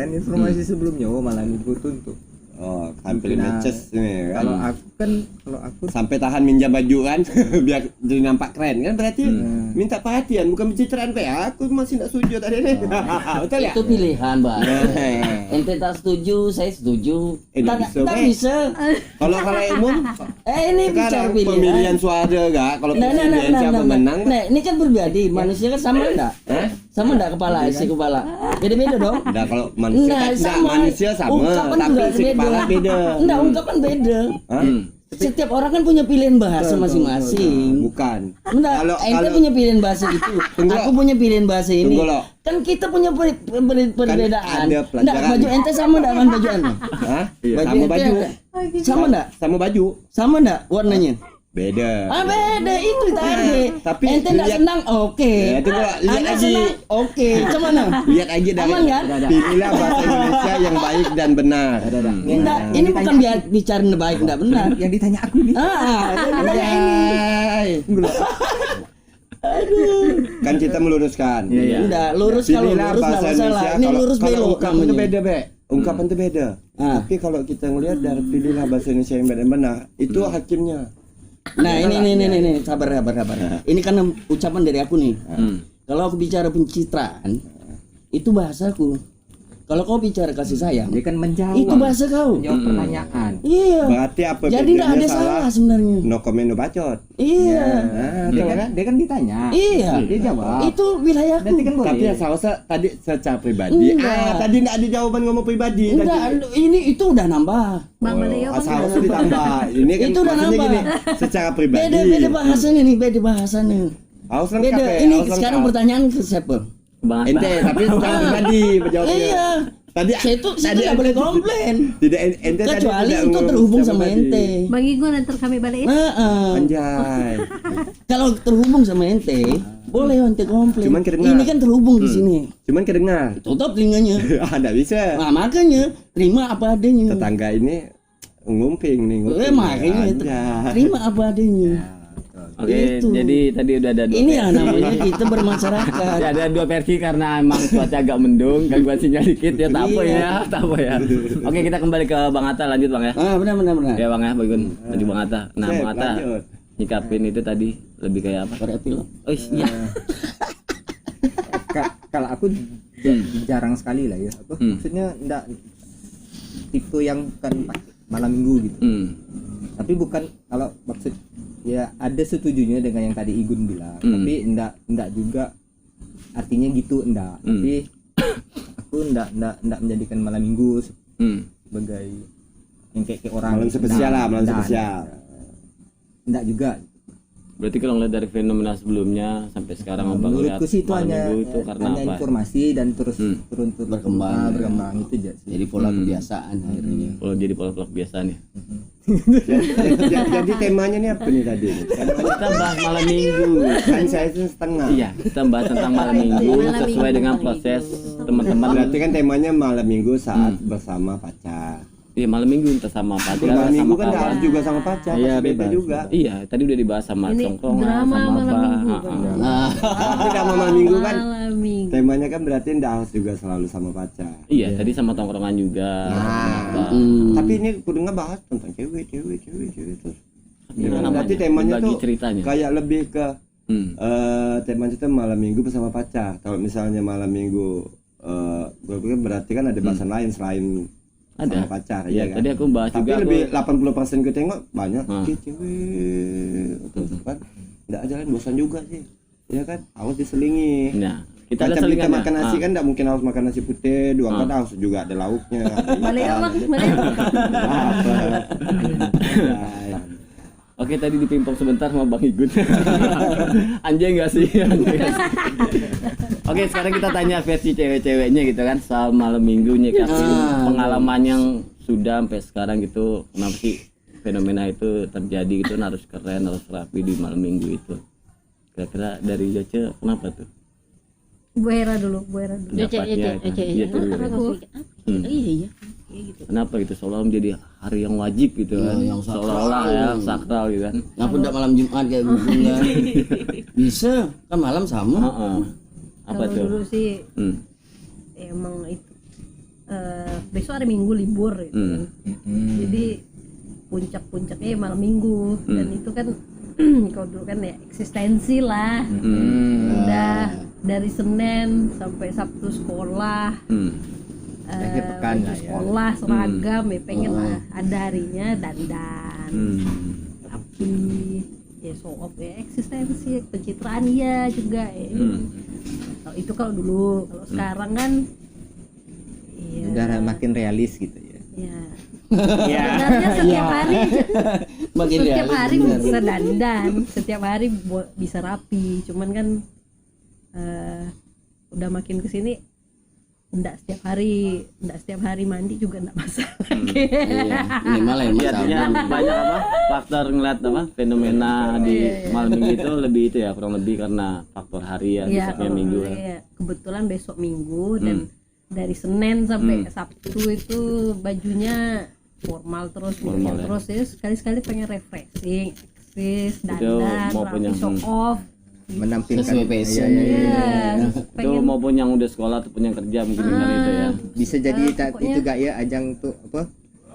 sebelumnya malah minggu tuh. Oh, hampir Nah, matches nih kan. Kalau aku Sampai tahan minjam baju kan biar jadi nampak keren kan, berarti minta perhatian bukan pencitraan kayak aku masih tidak setuju tadi nih. Betul ya? Itu pilihan, Bang. Ente tak setuju, saya setuju. nggak bisa, Tak Bang. bisa. Kalau umum Ini bicara sekarang pilihan. pemilihan suara enggak kalau presiden siapa menang. Nah, ini kan pribadi. Manusia kan sama enggak? Sama enggak kepala, isi kepala? Beda-beda dong. Nah, kalau manusia kan enggak, manusia sama, Ungkapan tapi juga isi kepala beda. Enggak, ungkapan beda. Setiap orang kan punya pilihan bahasa masing-masing. Bukan. Enggak, ente punya pilihan bahasa itu. Tunggu, Aku punya pilihan bahasa ini. Tunggu, Lo. Kan kita punya perbedaan. ada pelajaran. Enggak, baju ente sama enggak dengan baju ente? Hah? Sama ente baju. ada? Sama enggak? Sama baju. Sama enggak warnanya? Beda. Beda itu tadi. Tapi ente enggak lihat- senang, oke. Ya, tunggu, lihat Anda lagi. senang, oke. Cuman Lihat aja dari Aman kan? pilihlah bahasa Indonesia yang baik dan benar. enggak, ini bukan bicara baik enggak benar. yang ditanya aku nih. Anjay. Kan kita meluruskan. Iya. Udah lurus, kalau Pilihlah lurus bahasa enggak masalah. Indonesia. Ini Kalau- lurus kalau belok ungkapan itu namanya. beda, Be. Ungkapan itu beda. Tapi kalau kita ngelihat dari pilihlah bahasa Indonesia yang benar, itu hakimnya. Nah, ini sabar. Ini kan ucapan dari aku nih. Kalau aku bicara pencitraan, itu bahasaku. Kalau kau bicara kasih sayang, Dia kan menjawab. itu bahasa kau. Jawab pertanyaan. Iya. Berarti apa Jadi enggak ada bedanya salah sebenarnya. No comment no bacot. Iya. Nah, Dia kan ditanya. Iya. Dia jawab. Itu wilayahku. Berarti kan boleh. Tapi ya saya tadi secara pribadi. Enggak. Tadi enggak ada jawaban ngomong pribadi. Enggak, ini itu udah nambah. Bang Maleo kan Seharusnya ditambah. Ini kan Itu udah maksudnya nambah. gini, secara pribadi. Beda bahasanya nih, beda bahasanya. Harus lengkap Beda. ya, Ini harus sekarang lengkap. pertanyaan ke siapa? Bang Ente, Atta. tapi secara pribadi menjawabnya. Iya. Tadi Saya tuh nggak boleh komplain. Tidak ente tadi Kecuali tidak itu ngurus terhubung secara sama pribadi. ente. Bang Igo nanti kami balik ya. Anjay. Kalau terhubung sama ente, boleh ente komplain. Cuman kedengar. Ini kan terhubung di sini. Cuman kedengar. Tutup telinganya. Enggak bisa. Nah, makanya terima apa adanya. Tetangga ini ngumping nih. Makanya Anjay. terima apa adanya. Oke, Itu. jadi tadi udah ada dua Ini versi. yang namanya kita bermasyarakat. Ya, ada dua versi karena emang cuaca agak mendung, gangguan sinyal dikit ya, tak apa ya. Oke, kita kembali ke Bang Atta, lanjut Bang ya. Benar. Ya Bang ya, bagus. Tadi Bang Atta. Nah, Oke, Bang Atta lanjut. nyikapin itu tadi lebih kayak apa? Korea film. Oh iya. Kalau aku jarang sekali lah ya. Maksudnya enggak tipe yang kan malam minggu gitu. Tapi bukan kalau maksud ya ada setujunya dengan yang tadi Igun bilang, tapi enggak juga artinya gitu enggak. Tapi aku enggak menjadikan malam minggu sebagai yang kayak orang malam spesial lah, malam spesial. Enggak juga. Berarti kalau ngeliat dari fenomena sebelumnya sampai sekarang Abang lihat Menurutku sih itu malam hanya minggu itu karena hanya apa? informasi dan terus turun berkembang itu aja sih. Jadi pola kebiasaan akhirnya. Kalau jadi pola kebiasaan ya. Jadi temanya nih apa nih tadi? Kita bahas malam minggu. Kan saya itu setengah. Iya, kita bahas tentang malam minggu Malam sesuai minggu, dengan malam proses minggu. teman-teman. Berarti kan temanya malam minggu saat bersama pacar. Iya, malam minggu entah sama pacar, Malam minggu sama kan nggak kawan. harus juga sama pacar, Iya, beda bebas. juga. Iya, tadi udah dibahas sama Ini tongkrongan, drama sama malam apa. minggu, Ha-ha. Nah, Tapi sama malam minggu kan Malam minggu. temanya kan berarti nggak harus juga selalu sama pacar. Iya, tadi sama tongkrongan juga. Nah, hmm. tapi ini kudu ngebahas tentang cewek terus. Iya, Berarti namanya, temanya berbagi tuh ceritanya. kayak lebih ke temanya itu malam minggu bersama pacar. Kalau misalnya malam minggu gue pikir berarti kan ada bahasan lain selain Ada. sama pacar, Iya, ya kan? tadi aku bahas Tapi juga lebih 80% gue tengok banyak cewek terus kan nggak jalan bosan juga sih, ya kan? Harus diselingi. Nah, kita Macam kita selingannya. makan nasi kan nggak mungkin harus makan nasi putih doang, kan harus juga ada lauknya. Balik apa? Balik Oke, tadi dipimpong sebentar sama Bang Igun. Anjay nggak sih? Anjay nggak sih? Oke, sekarang kita tanya versi cewek-ceweknya gitu kan soal malam minggu nyikapin pengalaman yang sudah sampai sekarang gitu. Kenapa sih fenomena itu terjadi gitu, harus keren, harus rapi di malam minggu itu. Kira-kira dari Yoce kenapa tuh? Bu Hera dulu. Pendapatnya itu. Iya, tuh. Iya. Kayak gitu. Kenapa gitu seolah menjadi hari yang wajib gitu kan? Iya, yang sakral. Seolah-olah ya sakral gitu kan? Ngapa enggak malam Jumat kayak gue kan? Bisa, kan malam sama. Heeh. Apa Kalau tuh? dulu sih emang itu besok hari Minggu libur gitu kan. Jadi puncak-puncaknya malam Minggu dan itu kan kalau dulu kan ya eksistensi lah. Udah dari Senin sampai Sabtu sekolah. Akhir pekan baju lah ya. sekolah seragam ya pengen lah ada harinya dandan rapi ya show off ya eksistensi pencitraan ya juga ya. Kalau itu kalau dulu kalau sekarang kan iya Udah makin realis gitu ya. ya sebenarnya setiap hari Makin setiap realis, hari bener. bisa dandan setiap hari bisa rapi cuman kan udah makin kesini enggak setiap hari mandi juga enggak masalah. Iya, ini malah yang Iya, artinya masalah. banyak apa faktor ngeliat apa fenomena di malam minggu itu lebih itu ya kurang lebih karena faktor hari ya besoknya minggu ya. Iya. Kebetulan besok Minggu dan dari Senin sampai Sabtu itu bajunya formal terus Formal, ya. terus ya sekali-sekali pengen refreshing, eksis, Itu dandan, maupun rapi yang, show off. Menampilkan Sesuai passion. Iya, Itu pengen maupun yang udah sekolah ataupun yang kerja mungkin hari itu ya. Bisa jadi pokoknya- itu gak ya ajang tuh apa?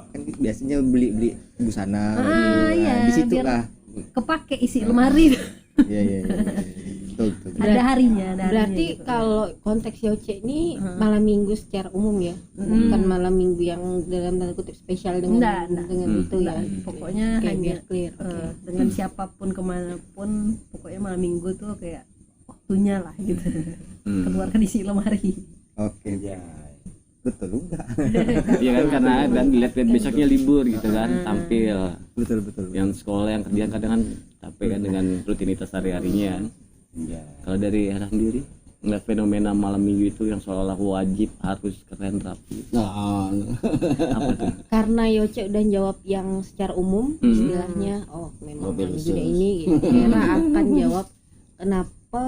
Kan biasanya beli busana gitu. iya, Di situ biar- lah. kepake isi lemari. Iya. Betul. Ada harinya, Berarti gitu. kalau konteks Yoce ini malam minggu secara umum ya, bukan malam minggu yang dalam tanda kutip spesial dengan Enggak. dengan itu ya. Pokoknya Kayak hanya biar clear. dengan siapapun kemanapun pokoknya malam minggu tuh kayak waktunya lah gitu keluarkan isi lemari. Oke. Betul juga. Iya kan karena dan dilihat besoknya libur gitu kan tampil. Betul. Yang sekolah yang kerja kadang kan capek kan dengan rutinitas hari-harinya. Iya. Kalau dari Hera sendiri ngeliat fenomena malam minggu itu yang seolah-olah wajib harus keren rapi. Nah, Apa tuh? Karena Yoce udah jawab yang secara umum istilahnya memang Mobil malam khusus. minggunya ini gitu. Hera akan jawab kenapa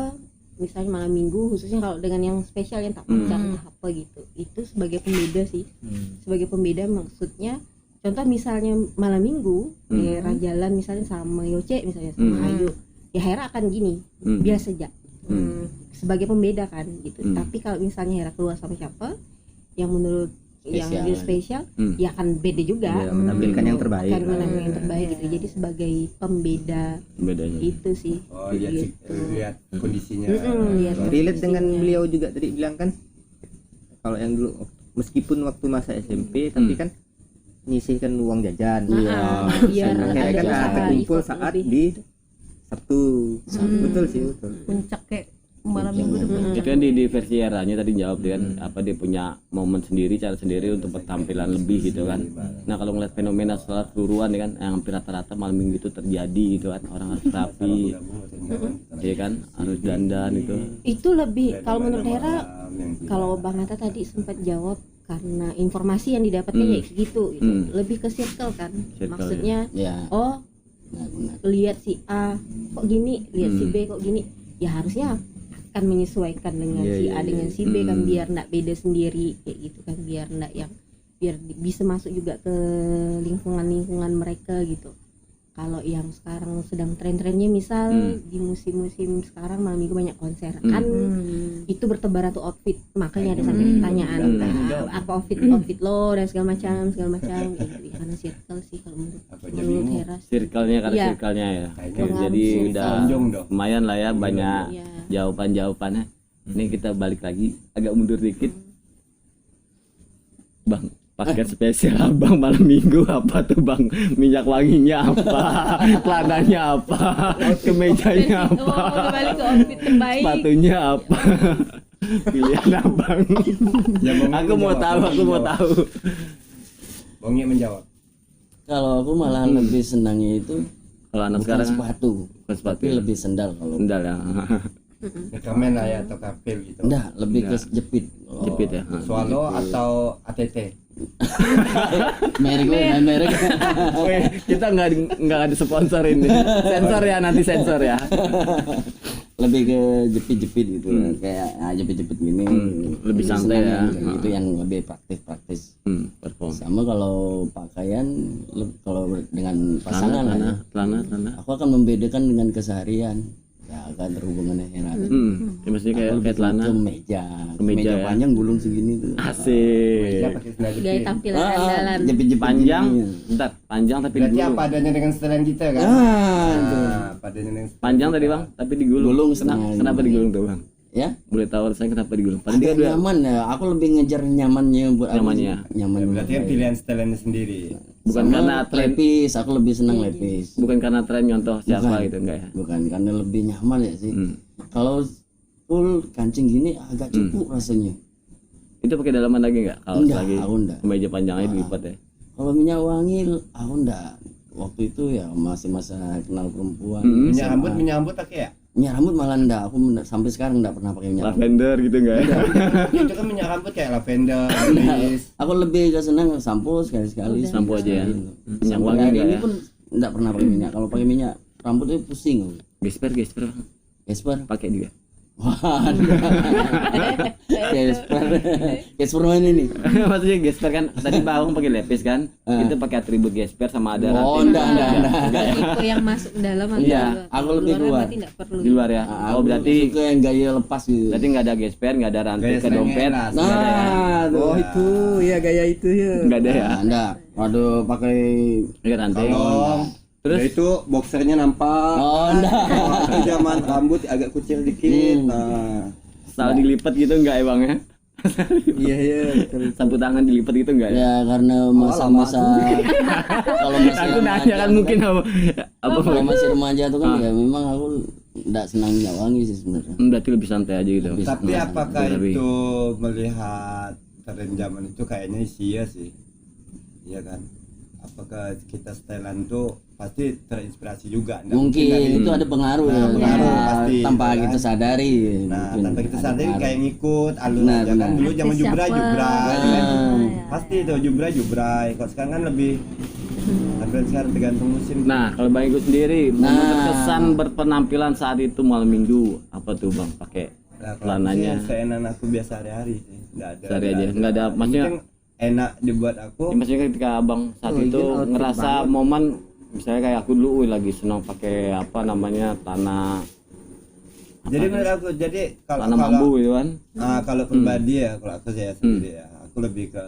misalnya malam minggu khususnya kalau dengan yang spesial yang tak pacar apa gitu itu sebagai pembeda sih sebagai pembeda maksudnya contoh misalnya malam minggu Hera jalan misalnya sama Yoce misalnya sama Ayu ya Hera akan gini biasa aja sebagai pembeda kan gitu tapi kalau misalnya Hera keluar sama siapa yang menurut yang Spesial. dia spesial ya akan beda juga. Ya, menampilkan yang terbaik. Akan menampilkan yang terbaik gitu. Jadi sebagai pembeda bedanya. itu sih. Oh, lihat kondisinya. Lihat Relate dengan kondisinya. beliau juga tadi bilang kan, kalau yang dulu meskipun waktu masa SMP tapi kan nyisihkan uang jajan. Biar Akhirnya ada kan usaha terkumpul effort saat lebih. di Sabtu. Betul sih, betul. Puncak kayak malam minggu udah puncak. Itu kan di versi eranya tadi jawab dia kan apa dia punya momen sendiri, cara sendiri untuk bertampilan lebih gitu kan. Nah kalau ngeliat fenomena secara keseluruhan ya kan yang hampir rata-rata malam minggu itu terjadi gitu kan, orang harus rapi, ya kan, harus dandan itu. Itu lebih kalau menurut Hera, kalau Bang Hatta tadi sempat jawab karena informasi yang didapatnya kayak gitu gitu. Lebih ke circle kan. Circle, Maksudnya Ya, oh benar. lihat si A kok gini, lihat si B kok gini, ya harusnya akan menyesuaikan dengan si A dengan si B kan, biar nggak beda sendiri kayak gitu kan, biar nggak yang bisa masuk juga ke lingkungan mereka gitu. Kalau yang sekarang sedang tren-trennya misal di musim-musim sekarang malam minggu banyak konser kan, itu bertebaran tuh outfit, makanya ada sampai pertanyaan apa outfit lo dan segala macam gitu. Karena circle sih kalau menurut Hera sih. Circle-nya karena Iya. circle-nya ya. Pengaruh Jadi circle. udah Lonjong dong. lumayan lah ya, banyak Iya. jawaban-jawabannya. Ini kita balik lagi agak mundur dikit. Bang, paket spesial abang malam minggu apa tuh bang? Minyak wanginya apa? Celananya apa? Kemejanya Oh, apa? kembali ke outfit terbaik. Sepatunya apa? Pilihan abang. Ya, Bang Aku mau tahu. Bongi menjawab. Kalau aku malah lebih senangnya itu Kalau anak bukan sekarang sepatu, bukan sepatu. tapi lebih sendal kalau. Sendal ya. Rekomen lah ya atau kapel gitu. Enggak, lebih ke jepit. Jepit ya. Swallow atau ATT. Merek gue, merek. Weh, kita nggak ada sponsor ini. Sensor ya, nanti sensor ya. Lebih ke jepit-jepit gitu, kayak jepit-jepit gini. Lebih santai senang ya. yang kayak gitu yang lebih praktis. Perform. Sama kalau pakaian, kalau dengan pasangan lah ya, Celana. aku akan membedakan dengan keseharian. Ya akan terhubungannya Hera. Ya, maksudnya kayak Aku lebih celana. kemeja Kemeja ya. panjang gulung segini tuh. Asik. Ya pakai sendal Gaya jepit. tampilan andalan. Jepit-jepit Panjang, gini. bentar, panjang tapi Berarti digulung. apa adanya dengan setelan kita kan? Tuh. Apa adanya dengan setelan Panjang kita. tadi bang, tapi digulung. Gulung Kenapa, setengah. kenapa digulung tuh bang? Ya, Boleh tahu saya kenapa digulung? Paling agak dia udah nyaman ya. Aku lebih ngejar nyamannya buat aku. Nyamannya. Nyaman. Berarti kan pilihan setelannya sendiri. bukan Sama karena tren, lepis, aku lebih senang lepis. bukan karena tren nyontoh siapa Bukan. gitu enggak ya? Bukan karena lebih nyaman ya sih. Kalau full kancing gini agak cukup rasanya. Itu pakai dalaman lagi enggak? Kalau Enggak, lagi aku enggak. kemeja panjangnya dilipat ya. Kalau minyak wangi aku enggak. Waktu itu ya masih masa kenal perempuan. Minyak rambut pakai ya? Minyak rambut malah enggak. Aku sampai sekarang enggak pernah pakai minyak rambut. Lavender gitu enggak ya? Itu kan minyak rambut kayak lavender, iris. Aku lebih ke senang sampo sekali-sekali. Sampo aja ya. Minyak Sampai wangi hari enggak ini ya? pun enggak pernah pakai minyak. Kalau pakai minyak rambut itu pusing. Gesper Bang. Gesper. Pakai juga. Gesper mana ini? Maksudnya gesper kan tadi Bang pakai lepis kan? Itu pakai atribut gesper sama ada Oh, rantai. enggak. Itu yang masuk ke dalam atau Iya, luar? aku lebih Luarnya keluar. berarti nggak perlu. Di luar ya. Oh berarti suka yang gaya lepas gitu. berarti nggak ada gesper, nggak ada rantai Gaya ke dompet. senangnya Nah, tuh. Oh itu ya gaya itu ya. Nggak ada ya. Nah, enggak. Waduh, pakai Nggak rantai. Kalau Terus? ya itu boxernya nampak. oh, enggak. Waktu zaman rambut agak kucil dikit. Nah, Style dilipat gitu enggak ya Bang ya? Iya iya. betul. Sapu tangan dilipat gitu enggak ya? Ya karena masa-masa kalau masih Aku nanya remaja kan mungkin apa kalau masih remaja tuh kan ya memang aku enggak senang minyak wangi sih sebenarnya. berarti lebih santai aja gitu. tapi apakah lebih. itu melihat tren zaman itu kayaknya iya sih. Iya kan? Apakah kita setelan tuh pasti terinspirasi juga? Nggak Mungkin dari- itu ada pengaruh Nah, ya. pengaruh Ya, pasti, tanpa kan? kita sadari. Nah, mungkin tanpa kita ada sadari pengaruh. kayak ngikut alur Benar, aja kan. benar. Dulu zaman Artis jubrai siapa? kan. Ah. Pasti itu jubrai. Kalau sekarang kan lebih hampir sekarang tergantung musim. Nah, kalau Bang Igu sendiri momen Nah. berkesan berpenampilan saat itu malam Minggu apa tuh Bang? Pakai Nah, kalau celananya aku sih seenak aku biasa hari-hari sih. Nggak ada. sehari aja. Enggak ada maksudnya Mungkin enak dibuat aku. ya, maksudnya ketika Abang saat Oh, itu iya, outfit ngerasa momen misalnya kayak aku dulu lagi senang pakai apa namanya tanah Jadi menurut aku jadi kalau tanah bambu gitu kan. kalau pribadi ya kalau aku saya sendiri ya aku lebih ke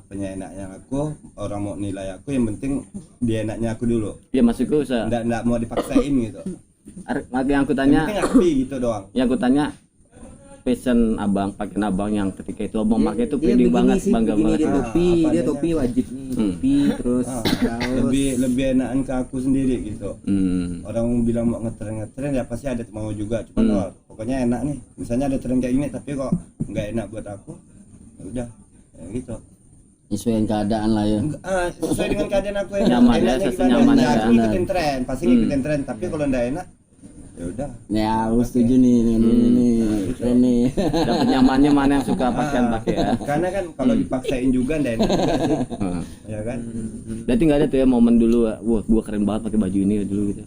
apanya enaknya aku, orang mau nilai aku, yang penting dia enaknya aku dulu. Ya maksudku Nggak mau dipaksain gitu. yang aku Yang tanya, penting happy gitu doang. yang aku tanya fashion abang, pakaian abang yang ketika itu abang pakai itu Dia pede begini banget, sih, bangga begini, banget. dia gitu. topi, apa dia adanya. topi wajib nih, topi terus kaos. lebih enakan ke aku sendiri gitu. Hmm. Orang bilang mau ngetren ya pasti ada mau juga, cuman oh, pokoknya enak nih. Misalnya ada tren kayak gini tapi kok nggak enak buat aku, ya udah ya gitu. Nyesuaiin keadaan lah ya. Sesuai dengan keadaan aku yang Nyaman ya, enaknya sesuai gimana. nyaman Nah, ya. aku ngikutin tren, pasti ngikutin tren. Tapi kalau nggak enak, ya udah. Ya aku setuju nih dengan ini nih tren nih. Dapat nyamannya mana yang suka pakaian pakai ya. Karena kan kalau dipaksain juga nggak enak juga sih, Heeh. ya kan? Berarti nggak ada tuh ya momen dulu, wah gua keren banget pakai baju ini dulu gitu.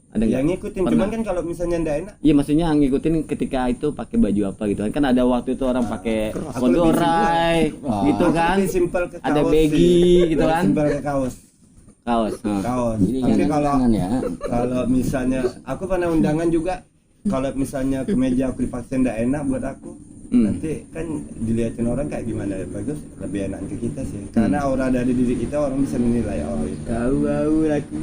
Ada nggak? Yang ngikutin, Pernah? cuman kan kalau misalnya nggak enak, Iya maksudnya ngikutin ketika itu pakai baju apa gitu kan ada waktu itu orang pakai aku corduroy gitu aku kan, lebih simple ke kaos ada sih. baggy gitu Lebih kan, Simple ke kaos. kaos. Kaos. Jadi Tapi kalau jangan ya. kalau misalnya aku pernah undangan juga, kalau misalnya kemeja aku dipaksain nggak enak buat aku, nanti kan dilihatin orang kayak gimana ya, bagus lebih enak ke kita sih, karena aura dari diri kita orang bisa menilai itu. Tahu laku.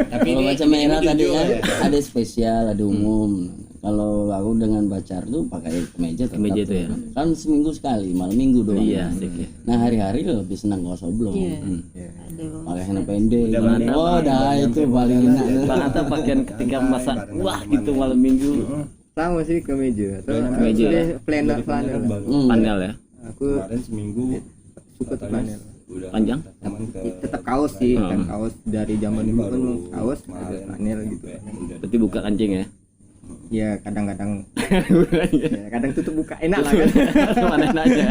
Tapi Kalau ini- baca ini merah tadi jujur kan ya. ada spesial, ada umum. Kalau aku dengan pacar tuh pakai kemeja tetap. Kemeja itu ya? Kan seminggu sekali, malam minggu doang. Iya asik ya. Nah hari-hari lebih senang kaos oblong. Iya. Iya. Aduh. Pakai celana pendek. Udah gitu. mantap, Oh, dah yang itu favorit paling lah, enak. ya. Bang Atta pakaian ketika masa Bareng wah teman-teman gitu ya. malam minggu Sama sih kemeja atau Kemeja ya? planner Dari baru. panel ya, Aku Kemarin seminggu suka tuh planner. udah panjang. teman ke Tetap kaos sih, kan kaos dari zaman dulu kan baru kaos ada planner gitu. Berarti buka kancing ya. Ya kadang-kadang ya, kadang tutup buka enak lah kan. Mana nanya.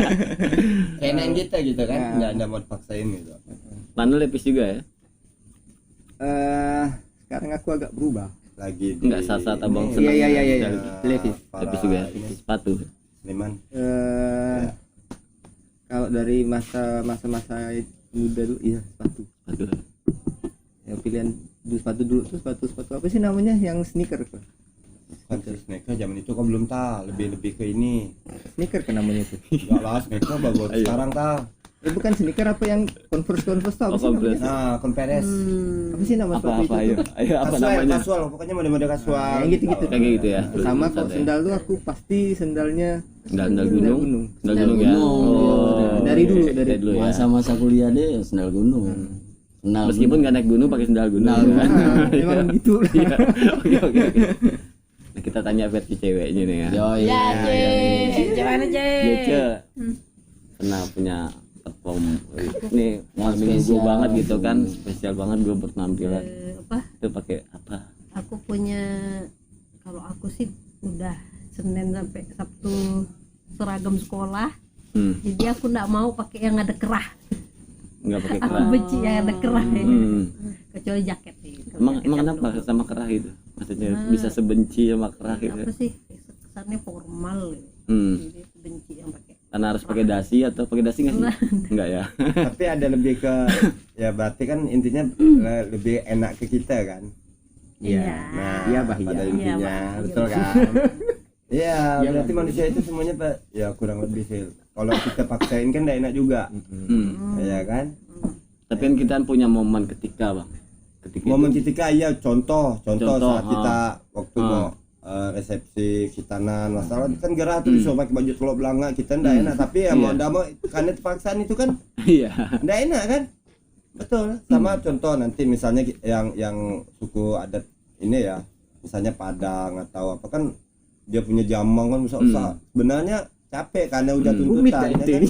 enak kita gitu kan, nggak mau dipaksain gitu. Panel lepis juga ya. Sekarang aku agak berubah. Lagi di Enggak saat abang Iya iya iya iya. para- Levis. lepis juga sepatu. seniman. Kalau dari masa muda dulu iya sepatu. Aduh. Yang pilihan dulu sepatu apa sih namanya yang sneaker tuh? Kan sneaker zaman itu kan belum lebih ke ini. Sneaker kan namanya tuh. Enggak lah, sneaker bagus sekarang Bukan sneaker apa yang converse tuh apa sih Converse. namanya? Nah, Converse. Apa sih nama sepatu Apa itu? ayo apa Casual, namanya. casual, pokoknya model-model casual. Yang gitu-gitu. Kayak gitu ya. Sama kalau Santai. sendal tuh aku pasti sendalnya Sendal gunung. gunung. Sendal gunung ya. Oh, Dari dulu, dari dulu ya. Masa-masa kuliah deh sendal gunung. Sendal Meskipun nggak naik gunung pakai sendal gunung. Sendal kan? Emang gitu lah. Iya. Oke. Nah, kita tanya versi ceweknya nih ya. Yo, Ya, iya. gimana Ce? Dia Ce, pernah punya perform ini malam minggu spesial. banget gitu kan, spesial banget gue berpenampilan. Apa Itu pakai apa? aku punya, kalau aku sih udah Senin sampai Sabtu seragam sekolah, jadi aku nggak mau pakai yang ada kerah. Nggak pakai Aku kerah. benci yang ada kerah ya. Hmm. Kecuali jaket sih. Kalau Emang jaket emang yang kenapa belum- sama kerah itu? Maksudnya bisa sebenci sama kerah gitu. apa sih kesannya formal gitu. Jadi aku benci yang pakai. Karena harus pakai dasi atau pakai dasi nggak sih? Enggak ya. Tapi ada lebih ke ya berarti kan intinya lebih enak ke kita kan. Iya. Nah, Iya, Bah, pada iya. intinya Iya, Bah, betul iya, kan. Iya, berarti manusia itu semuanya Pak ya kurang lebih sih. Kalau kita paksain kan enggak enak juga. Iya kan? Tapi kan kita punya momen ketika bang. Ketika Momen itu. ketika iya contoh Contoh, saat kita waktu mau resepsi khitanan masalah kan gerah tuh disuruh pakai baju telur belanga kita enggak enak tapi ya mau enggak mau karena paksaan itu kan Iya. enggak enak kan. Betul. Sama contoh nanti misalnya yang suku adat ini ya, misalnya Padang atau apa kan dia punya jamang kan usah sebenarnya capek karena udah tuntutan ya kan?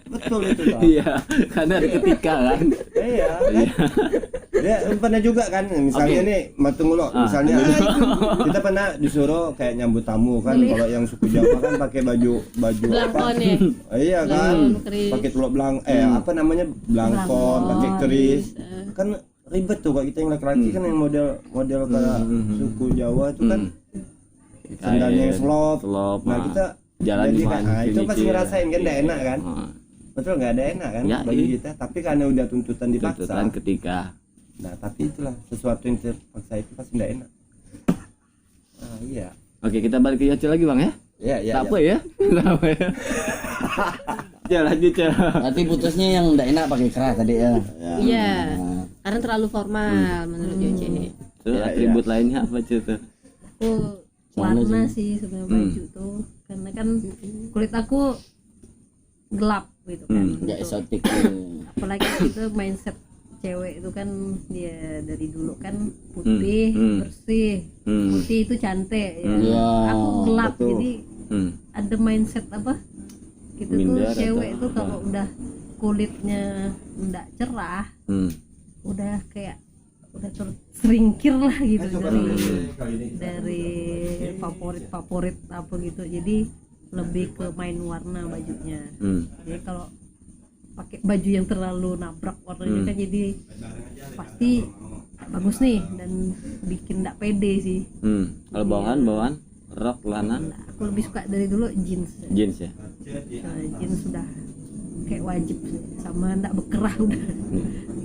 betul itu Pak. Iya. Karena ada ketika kan. Iya kan? Dia pernah juga kan misalnya Oke. nih tunggu lo misalnya kita pernah disuruh kayak nyambut tamu kan kalau yang suku Jawa kan pakai baju apa Belangkon ya. iya kan Belangkon, keris. pakai telur belang apa namanya belangkon pakai keris kan ribet tuh kalau kita yang laki-laki kan yang model kayak suku Jawa itu kan sandalnya yang slop. Nah kita jalan jadi di kan, mana? itu pasti ngerasain kan enggak enak kan. Betul nggak ada enak kan Ya, bagi iya. kita tapi karena udah tuntutan dipaksa. Tuntutan ketika. Nah tapi itulah sesuatu yang terpaksa itu pasti nggak enak. Iya. Oke kita balik ke Yoce lagi bang ya. Iya iya. Tak apa ya. Tak apa ya. Cel, lanjut Cel. Berarti putusnya yang enggak enak pakai kerah tadi ya. Iya. Karena terlalu formal menurut Yoce. Terus atribut lainnya apa Cel tuh? Aku warna sih sebenarnya baju tuh, karena kan kulit aku gelap gitu kan. Enggak Untuk- eksotik. apalagi itu mindset cewek itu kan dia dari dulu kan putih bersih, putih itu cantik ya. Iya, Aku gelap betul. jadi ada mindset apa gitu Minder tuh cewek atau itu kalau udah kulitnya enggak cerah udah kayak udah tersingkir lah gitu dari favorit apa gitu, jadi lebih ke main warna bajunya. Jadi kalau pakai baju yang terlalu nabrak warnanya kan jadi pasti bagus nih dan bikin nggak pede sih. Kalau bawahan rok celana Nah, aku lebih suka dari dulu jeans. jeans ya. Jeans sudah kayak wajib sih, sama nggak bekerah udah.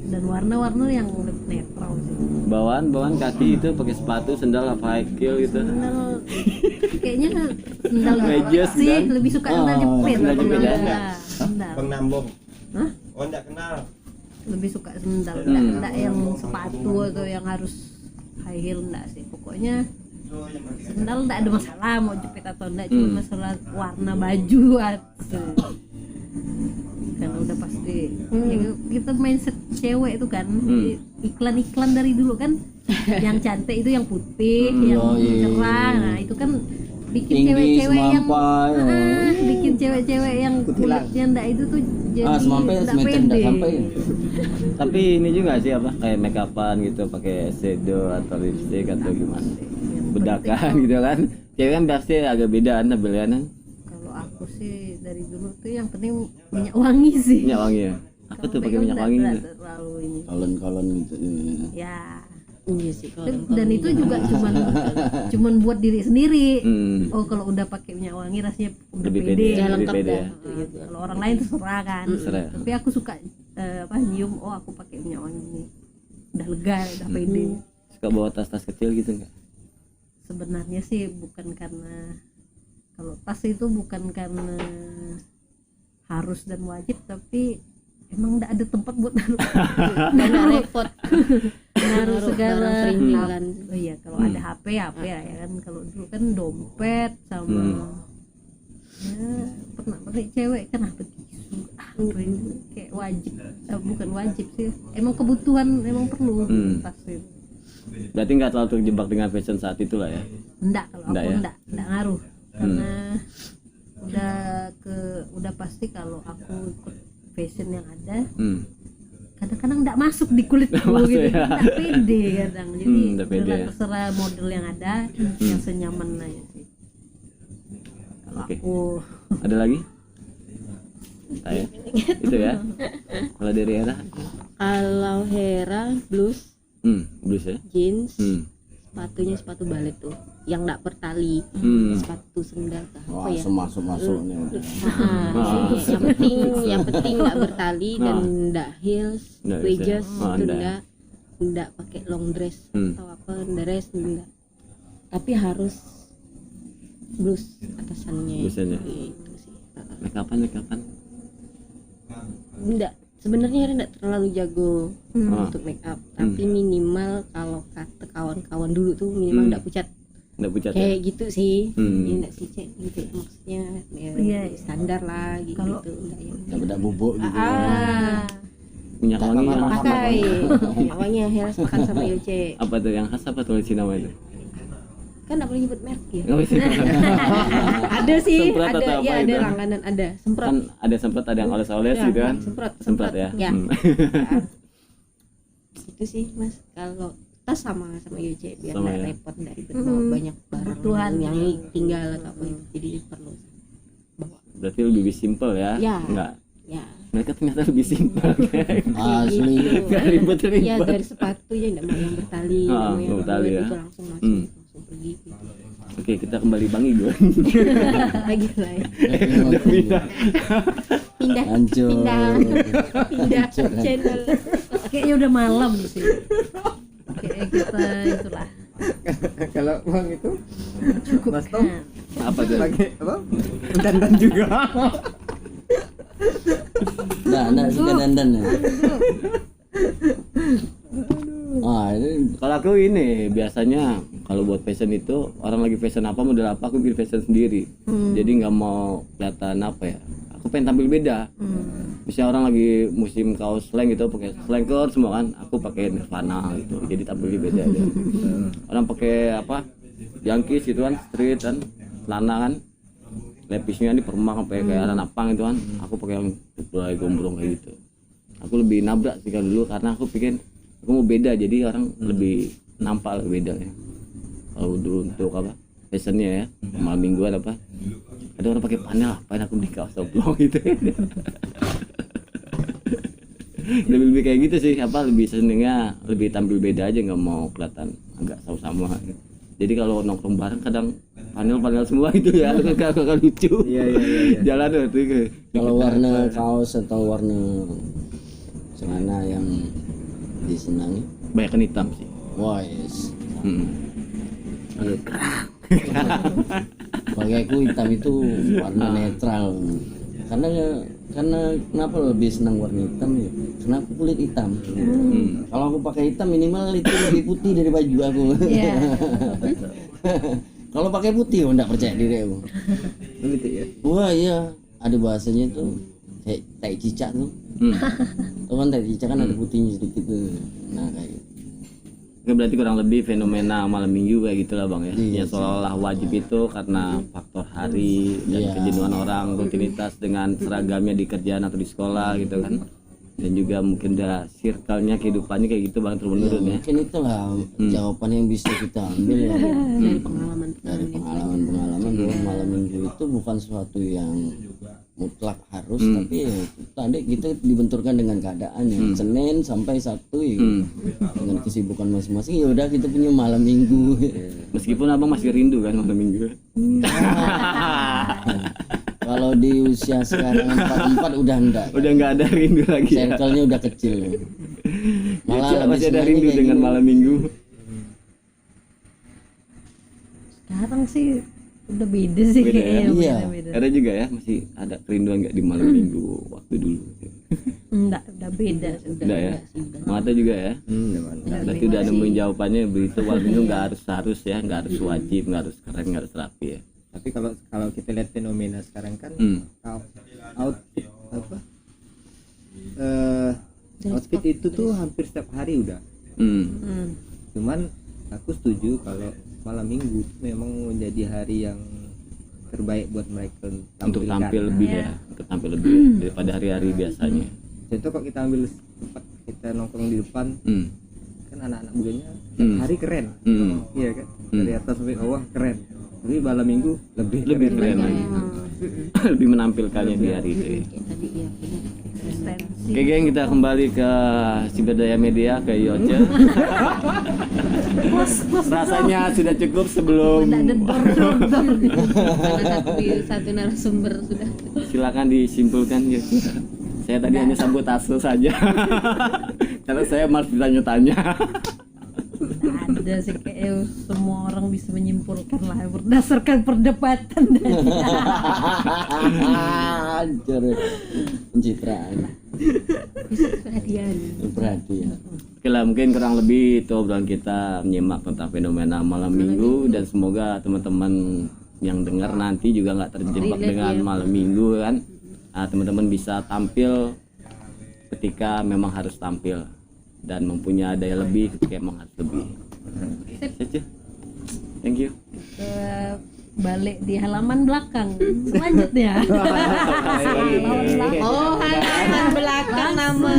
Dan warna-warna yang lebih netral sih. Bawahan kaki itu pakai sepatu, sendal apa high heel gitu. Sendal kayaknya sendal Mejas, sih kan? lebih suka sendal jepit. sendal jepit ya? Nah, sendal. Bang Nambong. Hah? Oh enggak kenal. Lebih suka sendal, enggak yang sepatu atau yang harus high heel, enggak sih. Pokoknya sendal enggak ada masalah mau jepit atau enggak, cuma masalah warna baju aja. Karena udah pasti ya, kita mindset cewek itu kan, iklan-iklan dari dulu kan yang cantik itu yang putih, yang cerah. Nah, itu kan bikin Tinggi, cewek-cewek yang semampai, bikin cewek-cewek yang kulitnya enggak itu tuh jadi semampai enggak semeter enggak pede. sampai. Tapi ini juga sih apa kayak make upan gitu, pakai shadow atau lipstick atau gimana. Bedakan gitu kan. Cewek kan pasti agak beda tampilannya. Kalau aku sih dari dulu tuh yang penting minyak wangi sih. Minyak wangi ya. Aku tuh pakai minyak wangi enggak gitu. terlalu ini. Kolon-kolon gitu. Ya. Iya sih kalau Dan itu juga cuman buat diri sendiri. Hmm. Oh, kalau udah pakai minyak wangi rasanya udah Lebih pede. pede, ya lebih lengkap pede dah. ya. Gitu. Kalau orang lain terserah kan. Terserah. Tapi aku suka nyium, oh aku pakai minyak wangi ini. Udah lega, udah pede. Suka bawa tas-tas kecil gitu enggak? Sebenarnya sih bukan karena, kalau tas itu bukan karena harus dan wajib, tapi emang enggak ada tempat buat naruh nggak repot naruh segala barang perintilan. Oh iya, kalau ada HP ya kan. Kalau dulu kan dompet sama ya pernah cewek kan apa tisu, itu kayak wajib, bukan wajib sih, emang kebutuhan, emang perlu tas itu. Berarti nggak terlalu terjebak dengan fashion saat itu lah ya. Enggak, kalau Enggak aku ya? enggak ngaruh karena udah pasti kalau aku ikut fashion yang ada kadang-kadang enggak masuk di kulitku Masuk gitu, ya? enggak pede kadang. Jadi Nggak pede udah ya? terserah model yang ada, yang senyaman aja sih. Kalau Oke. aku Ada lagi? Saya itu ya. Kalau dari Hera, Kalau Hera blues, blues ya. jeans, sepatunya sepatu balet tuh yang nggak bertali, sepatu sendal kah apa Wah, ya. masuk-masuknya. Yang penting nggak bertali dan nggak heels, Nggak wedges, bisa. itu Nggak. nggak pakai long dress atau apa dress enggak. Tapi harus blus atasannya. Blusannya. Gitu sih. Make upan. Enggak, sebenarnya Hera enggak terlalu jago untuk make up, tapi minimal kalau kata kawan-kawan dulu tuh minimal enggak pucat. Nggak pucat ya. Kayak gitu sih. Ya enggak sih cek gitu maksudnya ya, Iya. standar lah gitu. Kalau- Enggak ya. Enggak bubuk gitu. Minyak wangi yang khas Pakai awalnya Hera sepakat sama Ilce. apa tuh yang khas apa tulis nama itu? Kan enggak boleh nyebut merek ya. Nggak bisa. Ada sih, Semprot ada atau ya apa ada itu? langganan ada. Semprot. Kan ada semprot, ada yang oles-oles Ya, gitu kan. semprot ya. ya. Itu sih Mas, kalau tas sama Yoce biar Sama nggak ya. repot nggak ribet bawa banyak barang Kebutuhan. yang tinggal atau apa itu, jadi perlu bawa Berarti lebih simple ya. Ya. Enggak. ya Mereka ternyata lebih simple. Asli. Enggak ribet-ribet. ya dari sepatu ya nggak mau yang bertali nggak mau yang bertali ya. itu langsung masuk langsung pergi gitu. Oke, kita kembali Bang Igun. lagi lah ya. Pindah. pindah Hancur. pindah channel. kayaknya udah malam sih. Kayak kita itulah Kalau Bang itu cukup Mas Tom kan. Apa tuh? pakai apa? Dandan juga. Nggak suka dandan ya. Ini Kalau aku ini biasanya kalau buat fashion itu orang lagi fashion apa model apa aku bikin fashion sendiri. Jadi nggak mau kelihatan apa ya. Aku pengen tampil beda. Misalnya orang lagi musim kaos slang gitu pakai slanker semua kan, aku pakai Nirvana gitu. Jadi tampilnya beda aja. Orang pakai apa? Yankees gitu kan, street kan, celana kan. Lepisnya ini permak sampai kayak anak pang itu kan. Aku pakai yang mulai gombrong kayak gitu. Aku lebih nabrak sih kalau dulu karena aku pikir aku mau beda jadi orang lebih nampak lebih beda ya. Kalau dulu untuk apa fashionnya ya malam mingguan apa ada orang pakai panel apain aku di kaos oblong gitu. lebih kayak gitu sih apa lebih senengnya lebih tampil beda aja nggak mau kelihatan agak sama gitu. Jadi kalau nongkrong bareng kadang panel semua itu ya agak lucu. Iya. Jalan tuh kalau warna kaos atau warna celana yang disenangi banyak kan hitam sih. wah yes. Bagi aku hitam itu warna netral karena kenapa lebih senang warna hitam ya karena aku kulit hitam. Kalau aku pakai hitam minimal itu lebih putih dari baju aku. Iya. Kalau pakai putih enggak percaya diri aku. Begitu ya. Wah iya ada bahasanya tuh kayak tai cicak tuh. Tuh kan tai cicak kan ada putihnya sedikit tuh. Nah kayak gitu. Oke, berarti kurang lebih fenomena malam minggu kayak gitulah bang ya. Iya, Yang seolah-olah wajib itu karena faktor hari dan Iya. kejenuhan orang, rutinitas dengan seragamnya di kerjaan atau di sekolah gitu kan. Dan juga mungkin udah circle-nya kehidupannya kayak gitu bang terus menurun ya. Mungkin itulah jawaban yang bisa kita ambil ya. dari pengalaman Dari pengalaman bahwa malam minggu itu bukan sesuatu yang mutlak harus tapi ya, tadi kita dibenturkan dengan keadaan ya Senin sampai Sabtu ya, dengan kesibukan masing-masing ya udah kita punya malam minggu. Meskipun abang masih rindu kan malam minggu. Kalau di usia sekarang 44 udah enggak, Udah nggak ada rindu lagi ya. circle-nya udah kecil. Malah lebih Masih ada senangnya rindu kayak dengan gini. malam minggu. Sekarang sih udah beda sih Beda ya? kayaknya. Iya. Beda. Ada juga ya masih ada kerinduan nggak di malam minggu waktu dulu. Enggak, udah beda. Udah ya. Mata juga ya. Berarti udah nemuin jawabannya begitu malam minggu nggak harus ya, nggak harus wajib, nggak harus keren, nggak harus rapi ya. Tapi kalau kita lihat fenomena sekarang kan outfit apa? Outfit itu tuh hampir setiap hari udah. Cuman aku setuju kalau malam minggu memang menjadi hari yang terbaik buat mereka Untuk tampilkan. tampil lebih ya, untuk tampil lebih daripada hari-hari biasanya. Contoh kalau kita ambil tempat kita nongkrong di depan kan anak-anak mudanya hari keren. Iya kan? Dari atas sampai bawah keren. Tapi malam minggu lebih Keren lagi. Lebih menampilkannya di hari itu ya. kayak tadi ya benar. Eksistensi. Oke geng, kita kembali ke Ciberdaya Media, ke Yoce. Rasanya sudah cukup sebelum Udah ada dor. Karena satu narasumber sudah silakan disimpulkan Yoce. Saya tadi hanya sabotase saja. Karena saya malas ditanya-tanya. Ada sih kayak semua orang bisa menyimpulkan lah berdasarkan perdebatan. Hancur pencitraan perhatian. Oke lah, mungkin kurang lebih itu obrolan kita menyimak tentang fenomena malam minggu dan semoga teman-teman yang dengar nanti juga nggak terjebak dengan malam minggu kan. Teman-teman bisa tampil ketika memang harus tampil dan mempunyai daya lebih ketika memang harus lebih. Saja. Thank you. Balik di halaman belakang selanjutnya. halaman belakang nama